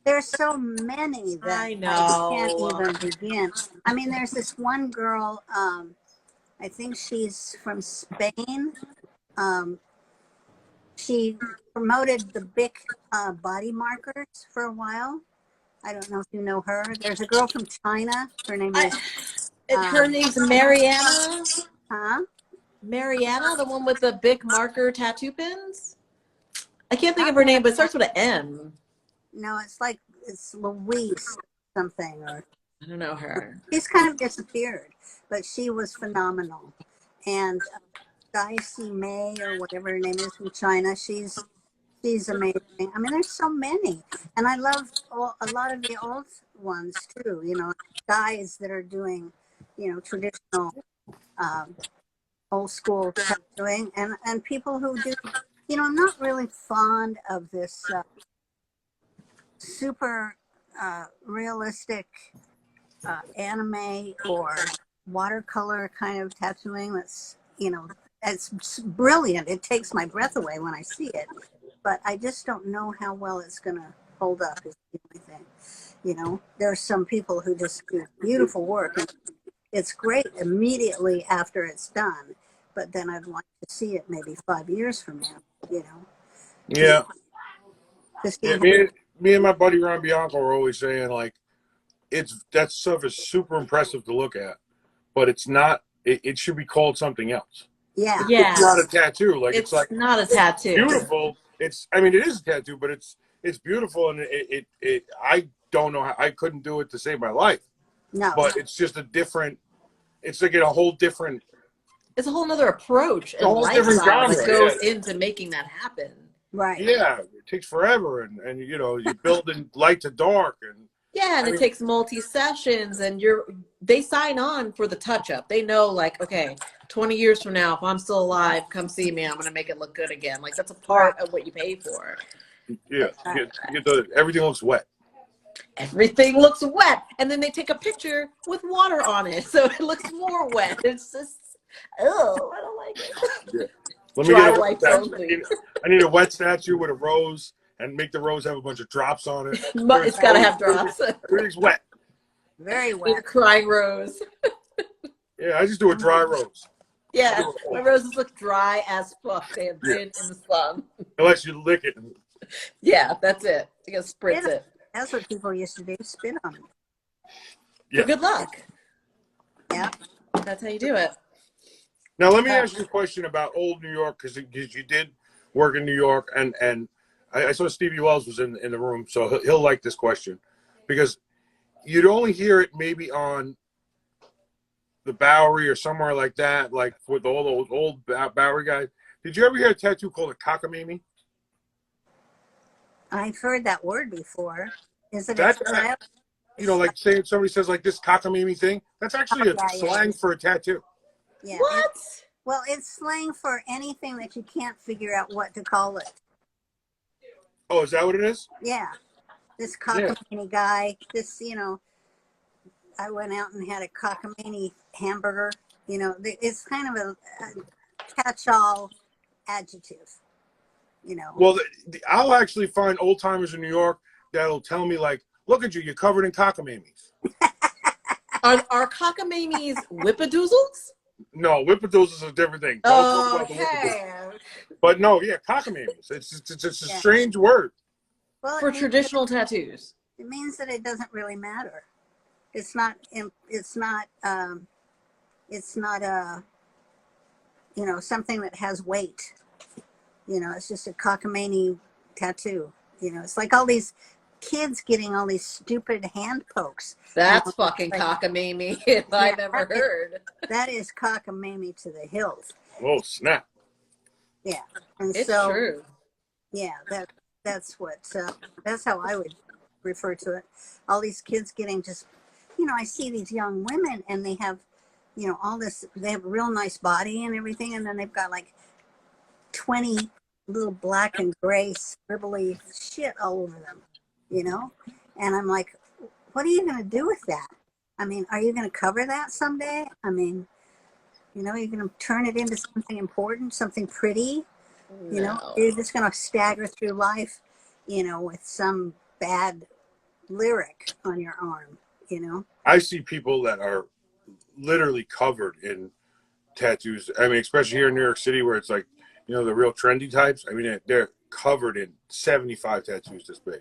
There's so many that I know. I can't even begin. I mean, there's this one girl, I think she's from Spain. She promoted the Bic body markers for a while. I don't know if you know her. There's a girl from China. Her name is... her name's Mariana? Huh? Mariana, the one with the Bic marker tattoo pins? I can't think of her name, but it starts with an M. No, it's like it's Louise something, or I don't know her. she's kind of disappeared, but she was phenomenal. And Dicey May or whatever her name is from China, she's amazing. I mean, there's so many, and I love a lot of the old ones too. You know, guys that are doing, you know, traditional, um, old school tattooing, and people who do. You know, I'm not really fond of this super realistic anime or watercolor kind of tattooing. That's, you know, it's brilliant. It takes my breath away when I see it, but I just don't know how well it's going to hold up is the only thing. You know, there are some people who just do beautiful work, and it's great immediately after it's done, but then I'd like to see it maybe 5 years from now, you know, Yeah. to see Yeah, how, me and my buddy Ron Bianco were always saying like that stuff is super impressive to look at, but it's not. It should be called something else. yeah, It's not a Yes. tattoo. Like it's It's like not a tattoo. beautiful. I mean, it is a tattoo, but it's beautiful, and I don't know how I couldn't do it to save my life. no, But it's just a different. It's like a whole different, It's a whole nother approach a and whole different lifestyle genre. that goes into making that happen. right. Yeah. It takes forever, and you know you build in light to dark, and Yeah, and I it mean, takes multi sessions, and they sign on for the touch up. They know, like, okay, 20 years from now, if I'm still alive, come see me. I'm gonna make it look good again. Like that's a Right. part of what you pay for. yeah, everything looks wet. Everything looks wet, and then they take a picture with water on it, so it looks more wet. It's just, oh, I don't like it. Yeah. Let me Dry get a wet wipes statue. only. I need a wet statue with a rose, and make the rose have a bunch of drops on it. It's got to have drops. Everything's wet. Very With wet. crying rose. Yeah, I just do a dry rose. Yeah, my roses look dry as fuck. They have Yeah. been in the sun. Unless you lick it. Yeah, that's it. You gotta spritz it That's what people used to do, spit on it. Yeah. for good luck. Yeah. That's how you do it. Now let me ask you a question about old New York, because you did work in New York, and I saw Stevie Wells was in the room, so he'll like this question, because you'd only hear it maybe on the Bowery or somewhere like that, like with all those old Bowery guys. Did you ever hear a tattoo called a cockamamie? I've heard that word before. Is it a That's style? you know, like saying somebody says like this cockamamie thing. That's actually a Yeah, slang for a tattoo. Yeah. What? Well, it's slang for anything that you can't figure out what to call it. Oh, is that what it is? Yeah. This Yeah. cockamamie guy, this, you know, I went out and had a cockamamie hamburger. You know, it's kind of a catch-all adjective, you know. Well, I'll actually find old timers in New York that'll tell me like, "Look at you, you're covered in cockamamies." Are cockamamies whippadoozles? No, whippadoodles is a different thing. Don't talk about the whippadoodle. Okay. But no, yeah, cockamamies. It's a Yeah. strange word. Well, For traditional tattoos. it means that it doesn't really matter. It's not. It's not. It's not a. You know, something that has weight. You know, it's just a cockamamie tattoo. You know, it's like all these kids getting all these stupid hand pokes. That's You know, fucking like, cockamamie if I've ever heard. that is cockamamie to the hilt. Oh snap! Yeah, and It's so true. yeah, that's what that's how I would refer to it. All these kids getting just, you know, I see these young women and they have, you know, all this. They have a real nice body and everything, and then they've got like 20 little black and gray scribbly shit all over them, you know? And I'm like, what are you going to do with that? I mean, are you going to cover that someday? I mean, you know, you're going to turn it into something important, something pretty, you know? No. You're just going to stagger through life, you know, with some bad lyric on your arm, you know? I see people that are literally covered in tattoos. I mean, especially here in New York City, where it's like You know, the real trendy types. I mean, they're covered in 75 tattoos this big.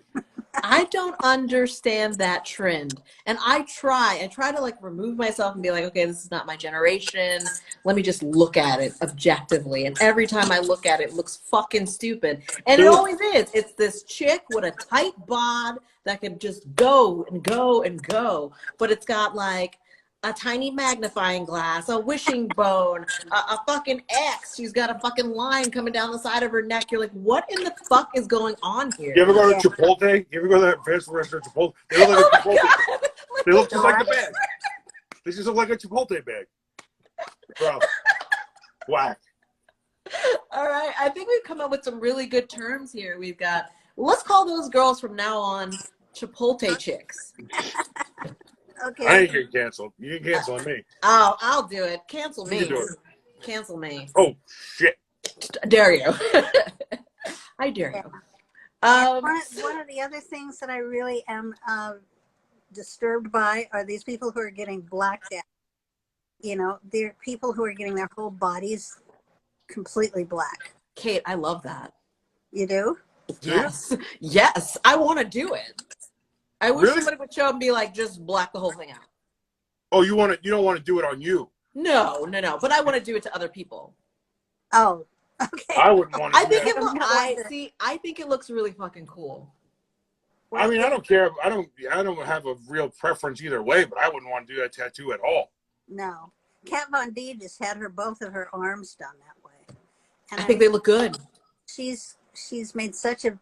I don't understand that trend. And I try to like remove myself and be like, okay, this is not my generation. Let me just look at it objectively. And every time I look at it, it looks fucking stupid. And it always is. It's this chick with a tight bod that can just go and go and go. But it's got like a tiny magnifying glass, a wishing bone, a fucking X. She's got a fucking line coming down the side of her neck. You're like, what in the fuck is going on here? You ever go to Chipotle? You ever go to that fast food restaurant, Chipotle? They look like a Chipotle. They look just like a bag. They just look like a Chipotle bag. Bro. Whack. All right. I think we've come up with some really good terms here. We've got, let's call those girls from now on Chipotle chicks. Okay. I ain't getting canceled. You ain't canceling me. Oh, I'll do it. Cancel me. You can do it. Cancel me. Oh, shit. Dare you. I dare you. One of the other things that I really am disturbed by are these people who are getting blacked out. You know, they're people who are getting their whole bodies completely black. Kate, I love that. You do? Yes. Yes. I want to do it. I wish Really? somebody would show up and be like, just black the whole thing out. Oh, you don't want to do it on you. No. But I want to do it to other people. Oh, okay. I wouldn't want to I do think that. I think it looks really fucking cool. I mean, I don't care. I don't have a real preference either way, but I wouldn't want to do that tattoo at all. No. Kat Von D just had both of her arms done that way. And I think they look good. She's made such a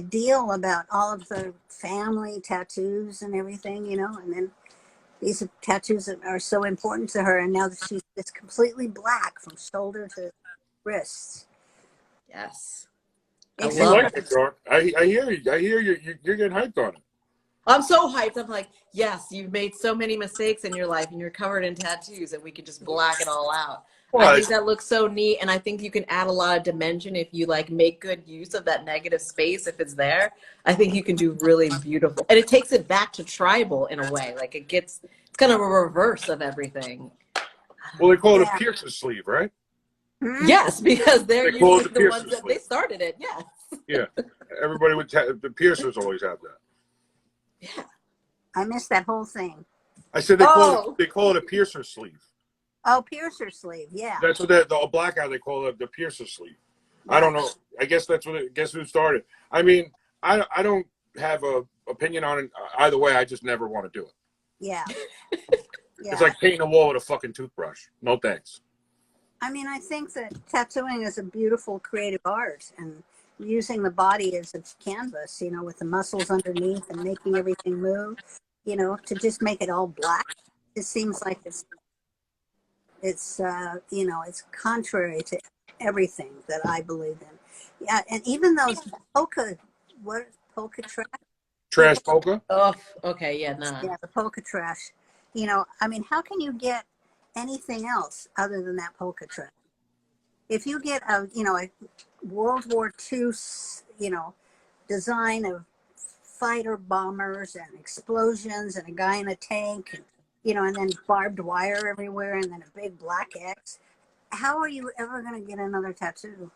deal about all of the family tattoos and everything, and then these tattoos that are so important to her, and now that she's just completely black from shoulder to wrists. Yes. I like it, George. I hear you. I hear you're getting hyped on it. I'm so hyped. I'm like, yes, you've made so many mistakes in your life and you're covered in tattoos and we can just black it all out. Well, I think that looks so neat, and I think you can add a lot of dimension if you like make good use of that negative space if it's there. I think you can do really beautiful, and it takes it back to tribal in a way. Like it's kind of a reverse of everything. Well, they call it a piercer sleeve, right? Yes, because they're usually the ones that sleeve. they started it. Yes. Yeah, everybody would. The piercers always have that. Yeah. I missed that whole thing. I said they call it a piercer sleeve. Oh, piercer sleeve, yeah. That's what the blackout they call it, the piercer sleeve. Yes. I don't know. I guess that's what. Guess who started? I mean, I don't have a opinion on it either way. I just never want to do it. Yeah. It's like painting a wall with a fucking toothbrush. No thanks. I mean, I think that tattooing is a beautiful creative art, and using the body as its canvas, with the muscles underneath and making everything move, to just make it all black. It seems like it's contrary to everything that I believe in. Yeah, and even those polka trash polka? Oh, okay, yeah, nah. Yeah, the polka trash. I mean, how can you get anything else other than that polka trash? If you get a World War II, design of fighter bombers and explosions and a guy in a tank, and then barbed wire everywhere and then a big black X, how are you ever going to get another tattoo?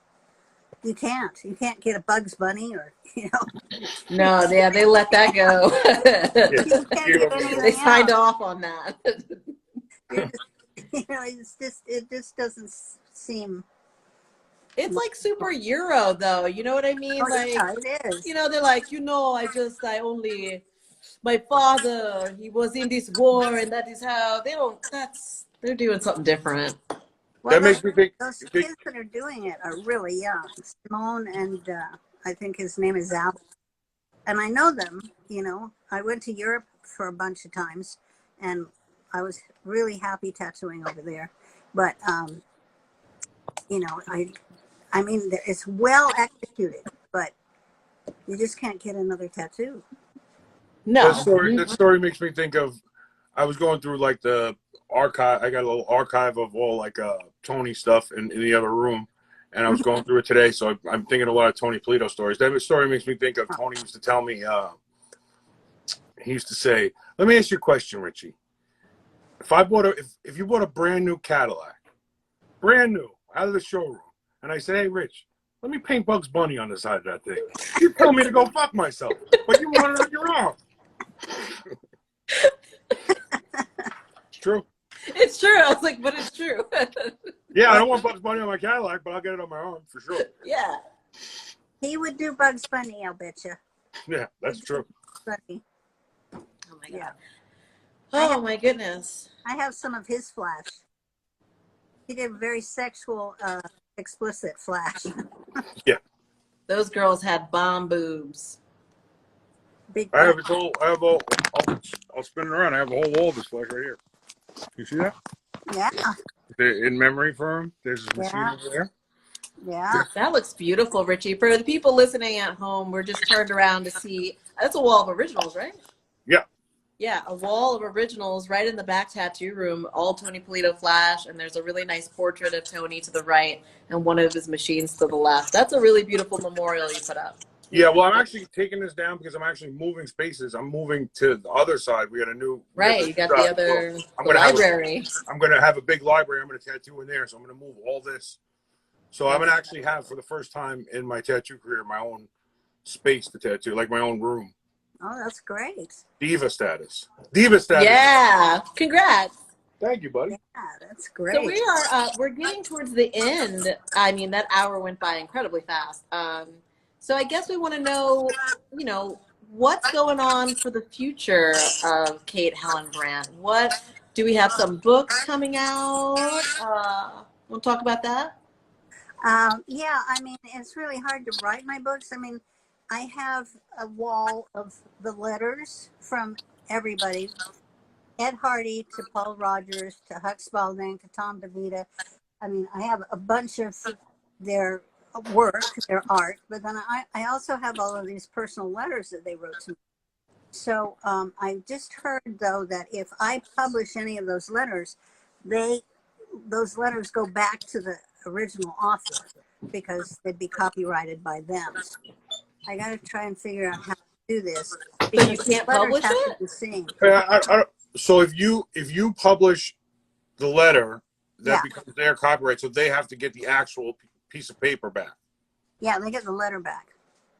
You can't. You can't get a Bugs Bunny or, No, yeah, they let that go. You can't get anything they signed else. off on that. It just doesn't seem. It's like super Euro, though. You know what I mean? Oh, like, yeah, it is. They're like, my father, he was in this war, and that is how they're doing something different. Well, that makes me think. Those kids that are doing it are really young. Simone and I think his name is Al. And I know them, I went to Europe for a bunch of times, and I was really happy tattooing over there. But, I mean, it's well executed, but you just can't get another tattoo. No. That story makes me think of, I was going through like the archive. I got a little archive of all like Tony stuff in the other room, and I was going through it today. So I'm thinking a lot of Tony Polito stories. That story makes me think of Tony used to tell me. He used to say, "Let me ask you a question, Richie. If you bought a brand new Cadillac, brand new, out of the showroom, and I said, "Hey, Rich, let me paint Bugs Bunny on the side of that thing." You told me to go fuck myself, but you want it on your arm. It's true. It's true. I was like, but it's true. Yeah, I don't want Bugs Bunny on my Cadillac, but I'll get it on my arm for sure. Yeah. He would do Bugs Bunny, I'll bet you. Yeah, that's true. Bunny. Oh my god. Yeah. Oh my goodness. I have some of his Flash. He did very sexual, explicit Flash. Yeah. Those girls had bomb boobs. Big. I have I'll spin it around. I have a whole wall of this Flash right here. You see that? Yeah. In memory for him. There's his machine over there. Yeah. That looks beautiful, Richie. For the people listening at home, we're just turned around to see. That's a wall of originals, right? Yeah. Yeah, a wall of originals right in the back tattoo room, all Tony Polito Flash, and there's a really nice portrait of Tony to the right and one of his machines to the left. That's a really beautiful memorial you put up. Yeah, well, I'm actually taking this down because I'm actually moving spaces. I'm moving to the other side. We got a new... Right, you got the other library. I'm going to have a big library. I'm going to tattoo in there, so I'm going to move all this. So I'm going to actually have, for the first time in my tattoo career, my own space to tattoo, like my own room. Oh, that's great. Diva status. Diva status. Yeah, congrats. Thank you, buddy. Yeah, that's great. So we are, we're getting towards the end. I mean, that hour went by incredibly fast. So I guess we want to know, you know, what's going on for the future of Kate Hellenbrand? What, do we have some books coming out? Want to talk about that? Yeah, I mean, it's really hard to write my books. I mean, I have a wall of the letters from everybody, Ed Hardy to Paul Rogers to Huck Spalding to Tom DeVita. I mean, I have a bunch of their work, their art, but then I also have all of these personal letters that they wrote to me. So I just heard, though, that if I publish any of those letters, those letters go back to the original author because they'd be copyrighted by them. So I got to try and figure out how to do this. But you can't publish have it? to be seen. So if you publish the letter, that Yeah. becomes their copyright, so they have to get the actual piece of paper back. Yeah, they get the letter back.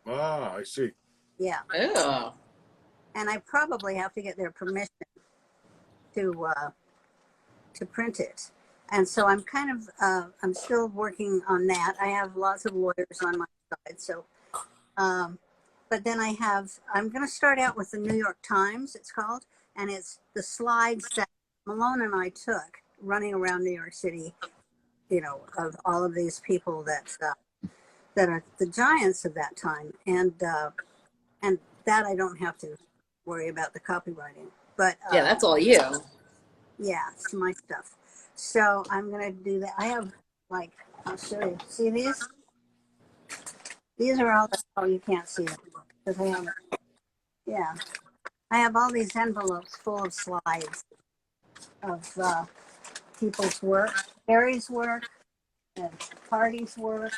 Ah, I see. Yeah. Oh. And I probably have to get their permission to print it. And so I'm kind of, I'm still working on that. I have lots of lawyers on my side. So, but then I'm going to start out with the New York Times, it's called, and it's the slides that Malone and I took running around New York City, you know, of all of these people that are the giants of that time. And that I don't have to worry about the copywriting. But Yeah, that's all you. yeah, it's my stuff. So I'm going to do that. I have, like, I'll show you. See these? These are all, oh, you can't see them. Because I have, yeah. I have all these envelopes full of slides of people's work, Harry's work, and Hardy's work.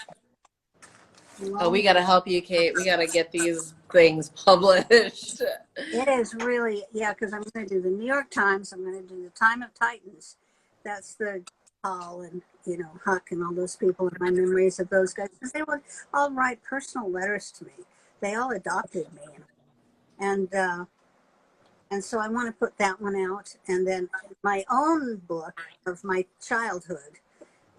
Oh, we got to help you, Kate. We got to get these things published. It is really, yeah, because I'm going to do the New York Times. I'm going to do the Time of Titans. That's the Paul and, you know, Huck and all those people, and my memories of those guys. Because they would all write personal letters to me. They all adopted me. And so I want to put that one out. And then my own book of my childhood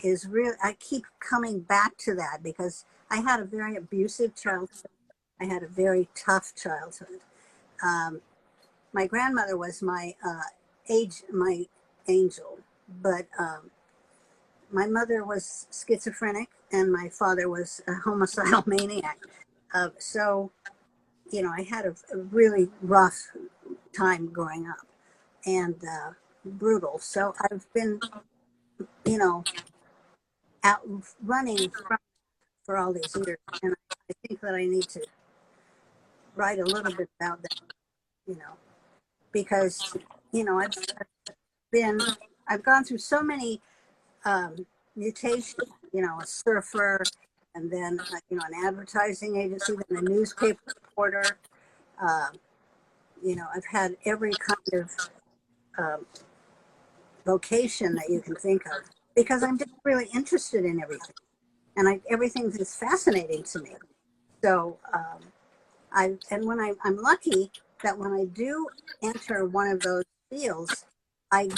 is real. I keep coming back to that because I had a very abusive childhood. I had a very tough childhood. My grandmother was my angel, but my mother was schizophrenic and my father was a homicidal maniac. So, you know, I had a really rough time growing up and brutal. So I've been, you know, out running for all these years, and I think that I need to write a little bit about that, you know, because, you know, I've gone through so many mutations, you know, a surfer, and then, you know, an advertising agency, then a newspaper reporter. You know, I've had every kind of vocation that you can think of, because I'm just really interested in everything, and everything is fascinating to me. So and when I'm lucky that when I do enter one of those fields, I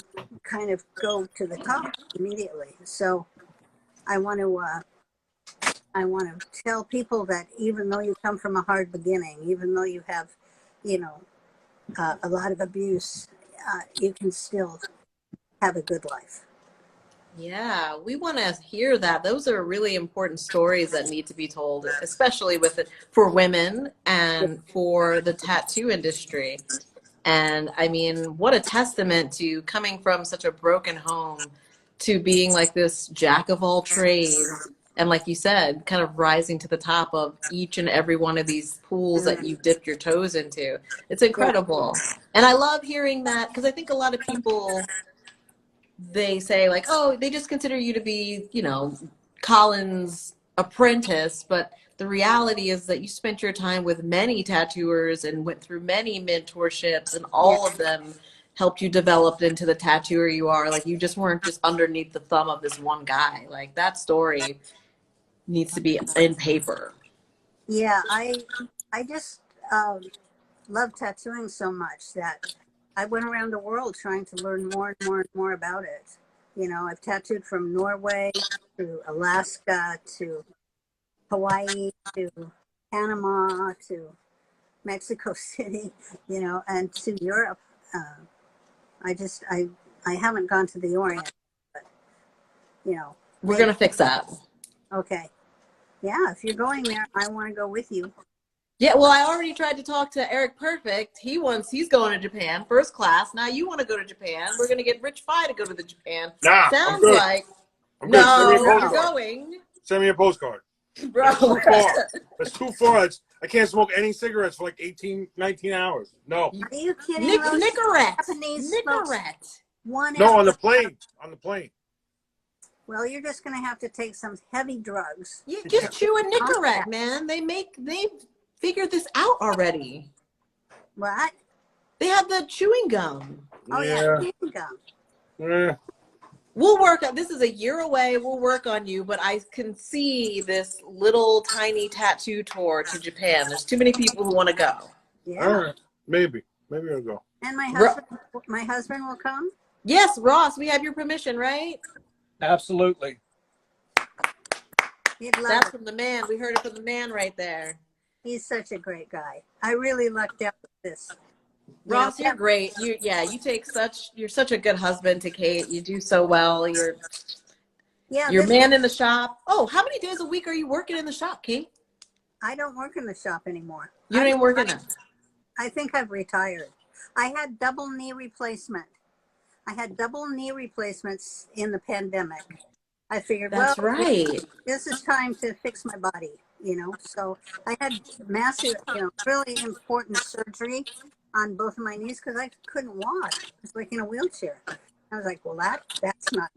kind of go to the top immediately. So I want to tell people that even though you come from a hard beginning, even though you have, you know, a lot of abuse, you can still have a good life. Yeah, we want to hear that. Those are really important stories that need to be told, especially with it for women and for the tattoo industry. And I mean, what a testament to coming from such a broken home to being like this jack of all trades. And like you said, kind of rising to the top of each and every one of these pools that you dipped your toes into. It's incredible. And I love hearing that because I think a lot of people, they say like, oh, they just consider you to be, you know, Colin's apprentice, but the reality is that you spent your time with many tattooers and went through many mentorships, and all of them helped you develop into the tattooer you are. Like, you just weren't just underneath the thumb of this one guy. Like, that story needs to be in paper. Yeah, I just love tattooing so much that I went around the world trying to learn more and more and more about it. You know, I've tattooed from Norway to Alaska to Hawaii to Panama to Mexico City, you know, and to Europe. I haven't gone to the Orient, but, you know. We're going to fix that. Okay. Yeah, if you're going there, I want to go with you. Yeah, well, I already tried to talk to Eric Perfect. He's going to Japan, first class. Now you want to go to Japan. We're going to get Rich Fi to go to the Japan. Nah, Sounds I'm good. like, I'm good. Send me a no, you're postcard. going. Send me a postcard. Bro. That's too far. That's too far. I can't smoke any cigarettes for like 18, 19 hours. No. Are you kidding? Nicorette. Japanese smokes one. No, on the plane. On the plane. Well, you're just going to have to take some heavy drugs. You just chew a Nicorette, man. They've figured this out already. What? They have the chewing gum. Oh, yeah, chewing gum. Yeah. We'll work on, this is a year away. We'll work on you, but I can see this little tiny tattoo tour to Japan. There's too many people who want to go. Yeah. All right. Maybe I'll go. And my husband will come? Yes, Ross, we have your permission, right? Absolutely. He'd love That's it. from the man. We heard it from the man right there. He's such a great guy. I really lucked out with this. Ross, you're great. You're such a good husband to Kate. You do so well. You're man in the shop. Oh, how many days a week are you working in the shop, Kate? I don't work in the shop anymore. You don't even work in there. I think I've retired. I had double knee replacements in the pandemic. I figured, That's right. this is time to fix my body, you know. So I had massive, really important surgery on both of my knees because I couldn't walk. I was like in a wheelchair. I was like, well, that's not,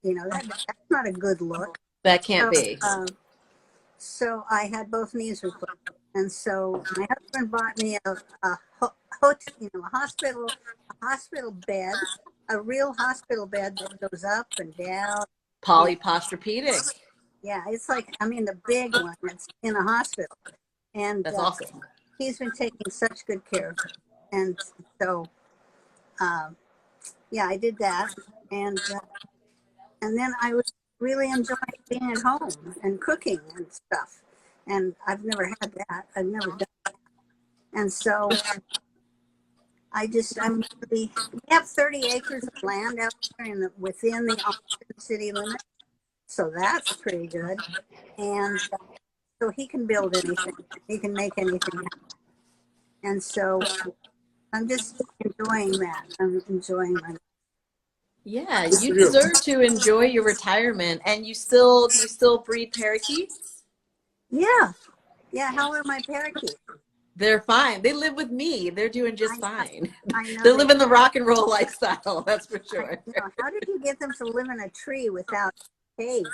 that's not a good look. That can't be. So I had both knees replaced. And so my husband bought me a hospital bed, a real hospital bed that goes up and down. Polyposturpedic. Yeah, it's like, the big one that's in a hospital. And that's awesome. He's been taking such good care of it. And so, I did that. And then I was really enjoying being at home and cooking and stuff. And I've never had that. I've never done that. And so we have 30 acres of land out there within the Austin city limit. So that's pretty good. And so he can build anything. He can make anything happen. And so I'm just enjoying that. I'm enjoying my life. Yeah, you deserve to enjoy your retirement. And do you still breed parakeets? Yeah. Yeah, how are my parakeets? They're fine. They live with me. They're doing just fine. I know. They're living the rock and roll lifestyle, that's for sure. How did you get them to live in a tree without cage?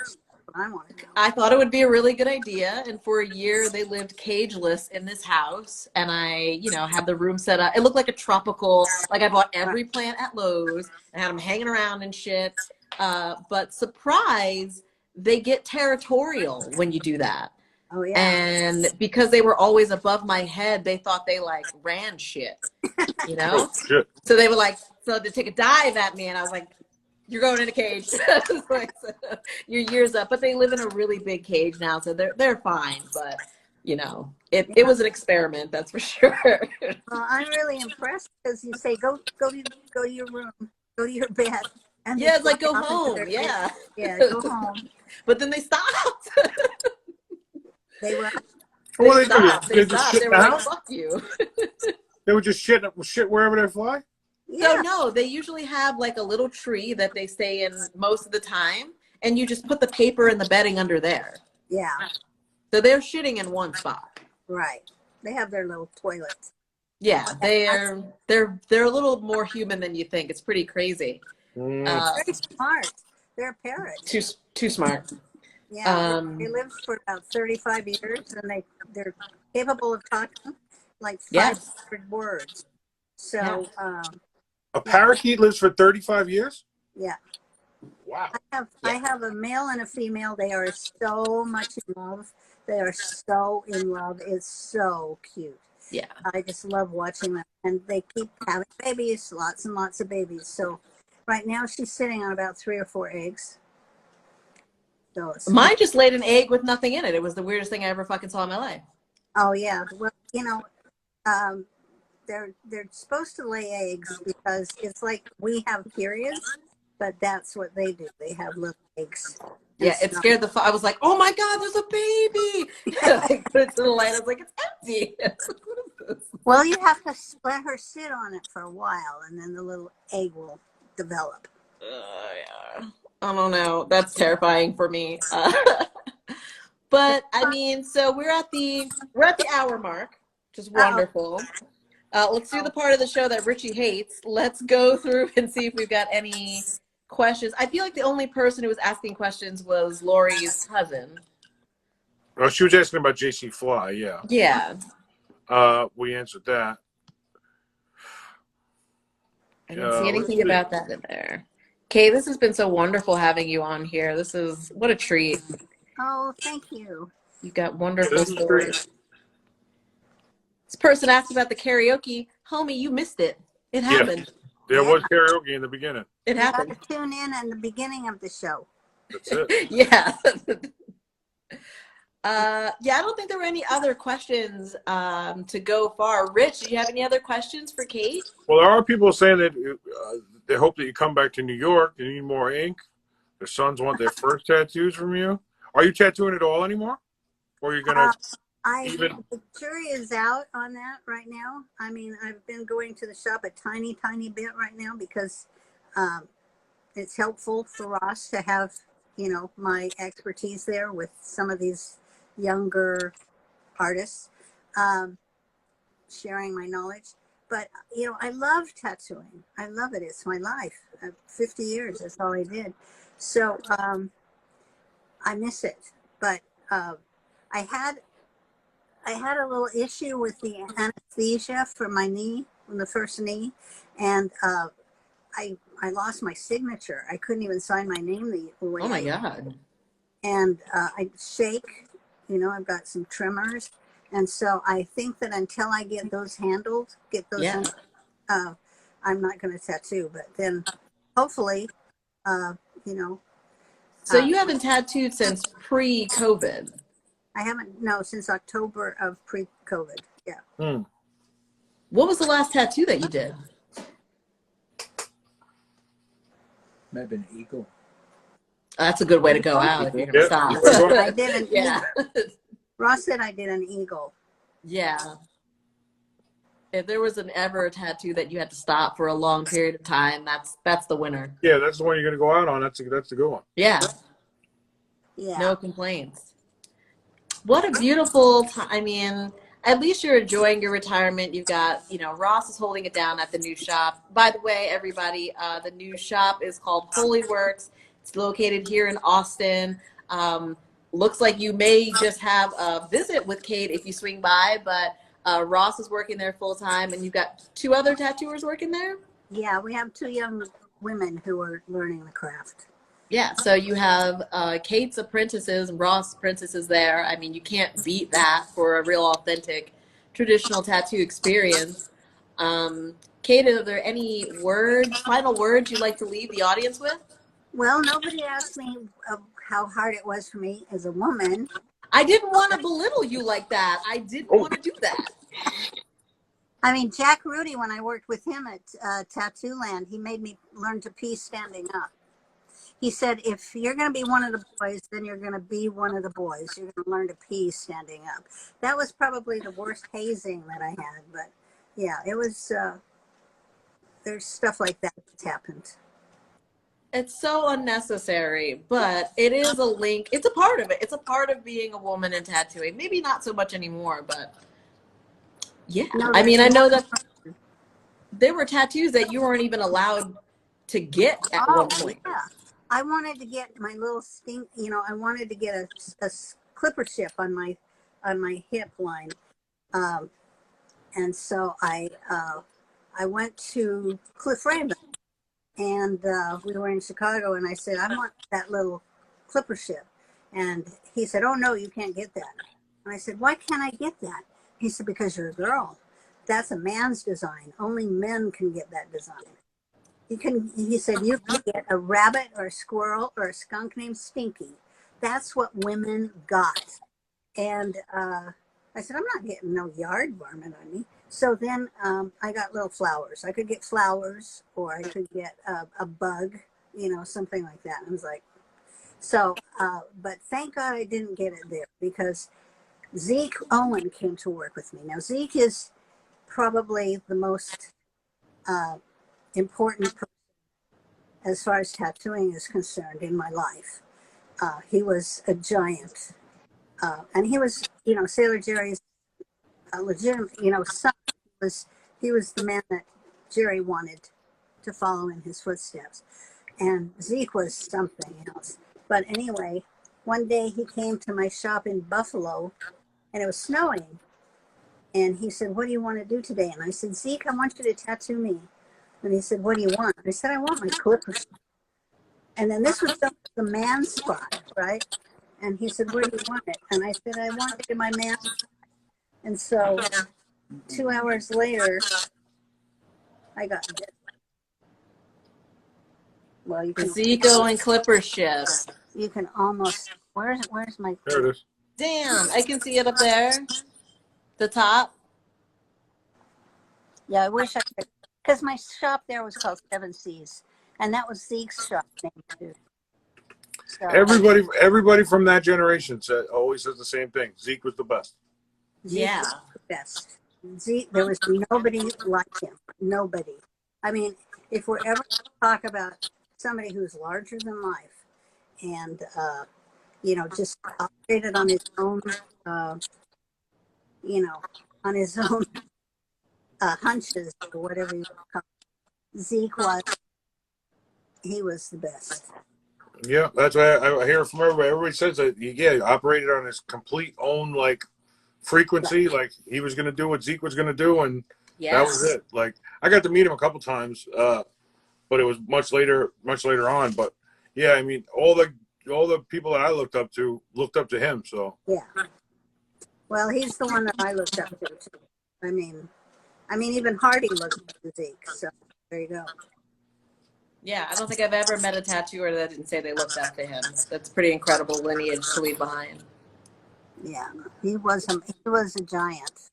I want to know. I thought it would be a really good idea. And for a year, they lived cageless in this house. And I, had the room set up. It looked like a tropical, like I bought every plant at Lowe's and had them hanging around and shit. But surprise, they get territorial when you do that. Oh yeah. And because they were always above my head, they thought they like ran shit, you Oh know? shit. So they were like, so to take a dive at me, and I was like, you're going in a cage. Like, so, your year's up. But they live in a really big cage now, so they're fine. But you know, it was an experiment, that's for sure. Well, I'm really impressed because you say go to your room, go to your bed, and they Yeah, it's fly like go off into home. their Yeah. cage. Yeah, go home. But then they stopped. They were. They What do they do? stopped. They They just stopped. shit They in were the like, house? fuck you. They would just shit wherever they fly? Yeah. So no, they usually have like a little tree that they stay in most of the time, and you just put the paper and the bedding under there. Yeah. So they're shitting in one spot. Right. They have their little toilets. Yeah, they're a little more human than you think. It's pretty crazy. Mm. Very smart. They're parrots. Too smart. Yeah. They lived for about 35 years, and they're capable of talking like Yes. 500 words. So A parakeet lives for 35 years? yeah. Wow. I have a male and a female. They are so much in love. They are so in love. It's so cute. Yeah. I just love watching them. And they keep having babies, lots and lots of babies. So right now she's sitting on about 3 or 4 eggs. So Mine just laid an egg with nothing in it. It was the weirdest thing I ever fucking saw in my life. oh yeah. Well, you know, they're supposed to lay eggs because it's like we have periods, but that's what they do. They have little eggs. Yeah, it scared the I was like, oh my God, there's a baby. I put it to the light. I was like, it's empty. Well, you have to let her sit on it for a while, and then the little egg will develop. Yeah. I don't know. That's terrifying for me. But I mean, so we're at the hour mark, which is wonderful. Let's do the part of the show that Richie hates. Let's go through and see if we've got any questions. I feel like the only person who was asking questions was Lori's cousin. Oh, she was asking about JC Fly, yeah. Yeah. We answered that. I didn't see anything about that in there. Kay, this has been so wonderful having you on here. This is what a treat. Oh, thank you. You've got wonderful stories. This person asked about the karaoke. Homie, you missed it. It happened. Yeah, there was karaoke in the beginning. It happened. You gotta tune in the beginning of the show. That's it. Yeah. Yeah, I don't think there were any other questions to go far. Rich, do you have any other questions for Kate? Well, there are people saying that they hope that you come back to New York. They need more ink. Their sons want their first tattoos from you. Are you tattooing at all anymore? Or are you going to The jury is out on that right now. I mean, I've been going to the shop a tiny bit right now because it's helpful for Ross to have, you know, my expertise there with some of these younger artists, sharing my knowledge. But, you know, I love tattooing. I love it. It's my life. 50 years, that's all I did. So I miss it. But I had a little issue with the anesthesia for my knee, from the first knee, and I lost my signature. I couldn't even sign my name the way. Oh my God. And I shake, you know, I've got some tremors. And so I think that until I get those handled, I'm not going to tattoo. But then hopefully, you know. So you haven't tattooed since pre-COVID? I haven't, no, since October of pre-COVID. Yeah. Hmm. What was the last tattoo that you did? Might have been eagle. That's a good way to go out if you're going to stop. I did an Yeah. eagle. Ross said I did an eagle. Yeah. If there was ever a tattoo that you had to stop for a long period of time, that's the winner. Yeah, that's the one you're going to go out on. That's the good one. Yeah. Yeah. No complaints. What a beautiful time. I mean, at least you're enjoying your retirement. You've got, you know, Ross is holding it down at the new shop. By the way, everybody, the new shop is called Holy Works. It's located here in Austin. Looks like you may just have a visit with Kate if you swing by, but Ross is working there full time, and you've got 2 other tattooers working there? Yeah, we have 2 young women who are learning the craft. Yeah, so you have Kate's apprentices and Ross' apprentices there. I mean, you can't beat that for a real authentic traditional tattoo experience. Kate, are there any final words you'd like to leave the audience with? Well, nobody asked me how hard it was for me as a woman. I didn't want to belittle you like that. I didn't Oh, want to do that. I mean, Jack Rudy, when I worked with him at Tattoo Land, he made me learn to pee standing up. He said, if you're going to be one of the boys, then you're going to be one of the boys. You're going to learn to pee standing up. That was probably the worst hazing that I had. But yeah, it was, there's stuff like that that's happened. It's so unnecessary, but it is a link. It's a part of it. It's a part of being a woman in tattooing. Maybe not so much anymore, but yeah. No, I there's mean, I more. know that there were tattoos that you weren't even allowed to get at one Oh, point. yeah. I wanted to get my little I wanted to get a clipper ship on my hip line. Um, and so I went to Cliff Raven, and we were in Chicago, and I said, I want that little clipper ship. And he said, oh, no, you can't get that. And I said, why can't I get that? He said, because you're a girl. That's a man's design. Only men can get that design. He said, you can get a rabbit or a squirrel or a skunk named Stinky. That's what women got. And I said, I'm not getting no yard varmint on me. So then I got little flowers. I could get flowers, or I could get a bug, something like that. And I was like, so, but thank God I didn't get it there, because Zeke Owen came to work with me. Now, Zeke is probably the most important person as far as tattooing is concerned in my life. He was a giant. And he was, Sailor Jerry's legitimate, son. He was the man that Jerry wanted to follow in his footsteps. And Zeke was something else. But anyway, one day he came to my shop in Buffalo, and it was snowing. And he said, what do you want to do today? And I said, Zeke, I want you to tattoo me. And he said, what do you want? I said, I want my clippers. And then this was the man spot, right? And he said, where do you want it? And I said, I want it in my man. And so 2 hours later, I got this. Well, The Zico and Clipper ship. You can almost, where's my, there it is. Damn, I can see it up there. The top. yeah, I wish I could, because my shop there was called Seven Seas, and that was Zeke's shop name too. So Everybody from that generation always says the same thing. Zeke was the best. Zeke Yeah. was the best. Zeke, there was nobody like him. Nobody. I mean, if we're ever to talk about somebody who's larger than life, and just operated on his own, on his own hunches or whatever you call it. Zeke he was the best. Yeah, that's what I hear from everybody. Everybody says that, he operated on his complete own, frequency. Like, he was going to do what Zeke was going to do, and that was it. Like, I got to meet him a couple times, but it was much later on. But yeah, I mean, all the people that I looked up to him. So Yeah. Well, he's the one that I looked up to too. I mean, even Hardy looked up to Zeke. So there you go. Yeah, I don't think I've ever met a tattooer that didn't say they looked up to him. That's pretty incredible lineage to leave behind. Yeah, he was a giant.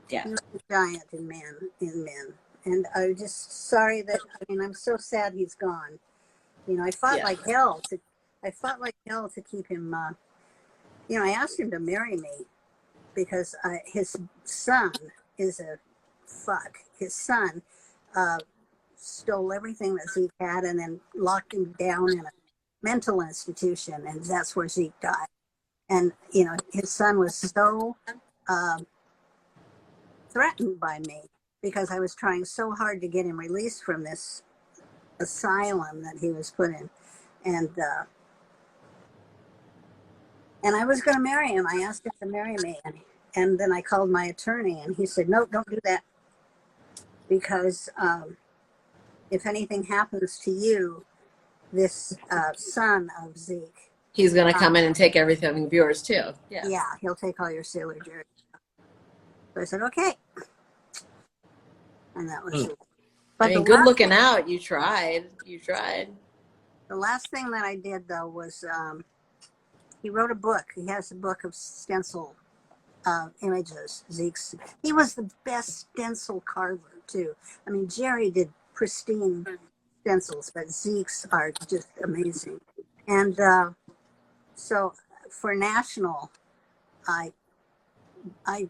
Yeah. He was a giant in men. And I'm just sorry that, I'm so sad he's gone. I fought like hell to keep him, I asked him to marry me because his son is a fuck. His son stole everything that Zeke had and then locked him down in a mental institution, and that's where Zeke died. And his son was so threatened by me because I was trying so hard to get him released from this asylum that he was put in, and I was going to marry him. I asked him to marry me, and then I called my attorney, and he said, no, don't do that, because if anything happens to you, this son of Zeke. He's going to come in and take everything of yours too. Yeah. Yeah, he'll take all your Sailor Jerry. So I said, okay. And that was it. But I mean, good looking out. You tried. You tried. The last thing that I did, though, was he wrote a book. He has a book of stencil images. Zeke's. He was the best stencil carver, too. I mean, Jerry did pristine stencils, but Zeke's are just amazing. And so for National, I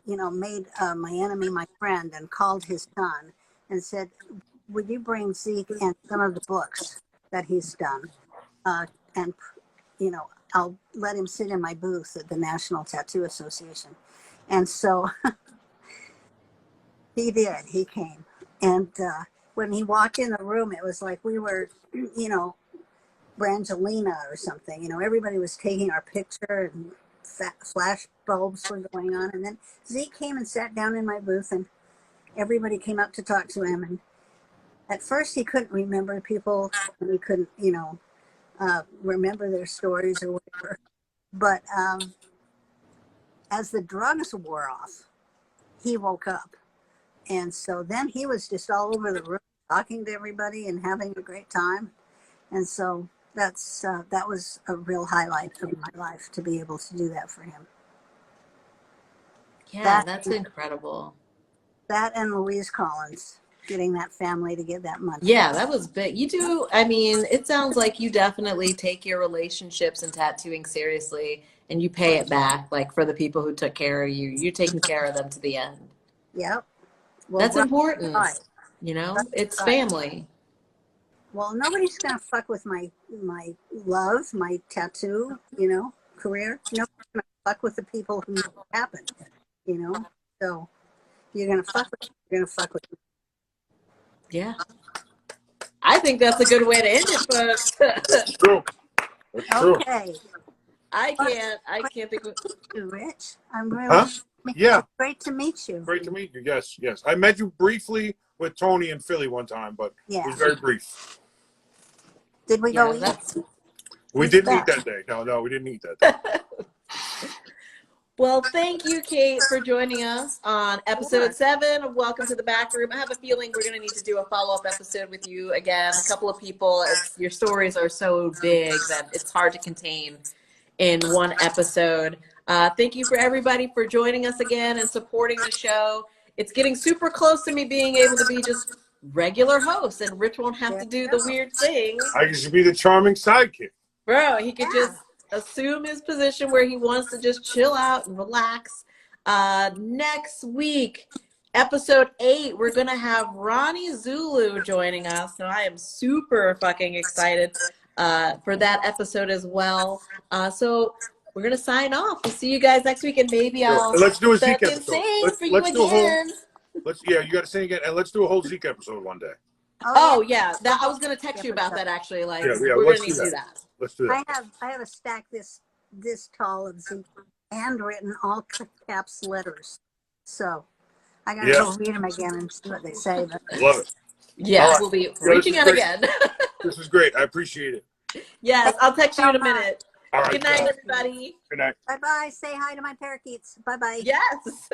made my enemy my friend and called his son and said, would you bring Zeke and some of the books that he's done? And, I'll let him sit in my booth at the National Tattoo Association. And so he did. He came. And when he walked in the room, it was like we were, Brangelina or something. Everybody was taking our picture and flash bulbs were going on. And then Zeke came and sat down in my booth and everybody came up to talk to him. And at first he couldn't remember people and he couldn't, remember their stories or whatever. But as the drugs wore off, he woke up. And so then he was just all over the room talking to everybody and having a great time. And so that was a real highlight of my life to be able to do that for him. Yeah, that's incredible. That and Louise Collins, getting that family to get that money. Yeah, that was big. You do, I mean, it sounds like you definitely take your relationships and tattooing seriously and you pay it back, like for the people who took care of you. You're taking care of them to the end. Yep. Well, that's important. Right. It's family. Well, nobody's going to fuck with my love, my tattoo, career. Nobody's going to fuck with the people who make it happen, So you're going to fuck with me, you're going to fuck with me. Yeah. I think that's a good way to end it, folks. That's true. That's true. Okay. I can't think of you, Rich. I'm really Yeah. Great to meet you. Great to meet you. Yes, yes. I met you briefly with Tony in Philly one time, but it was very brief. Did we go eat? We didn't eat that day. No, we didn't eat that day. Well, thank you, Kate, for joining us on episode 7 of Welcome to the Backroom. I have a feeling we're going to need to do a follow-up episode with you again. A couple of people, your stories are so big that it's hard to contain in one episode. Thank you for everybody for joining us again and supporting the show. It's getting super close to me being able to be just regular host, and Rich won't have to do the weird thing. I should be the charming sidekick. Bro, he could just assume his position where he wants to just chill out and relax. Next week, episode 8, we're going to have Ronnie Zulu joining us. So I am super fucking excited for that episode as well. So we're going to sign off. We'll see you guys next week, and maybe let's do a Zeke episode. Let's do again. You got to sing again, and let's do a whole Zeke episode one day. Oh yeah, I was going to text you about that actually. Like, we're going to need to do that. Let's do that. I have a stack this tall of Zeke, handwritten, all caps letters. So I got to go read them again and see what they say. But love it. Yeah, right. We'll be reaching out again. This is great. I appreciate it. Yes, I'll text you in a minute. All right. Good night, everybody. Good night. Bye-bye. Say hi to my parakeets. Bye-bye. Yes.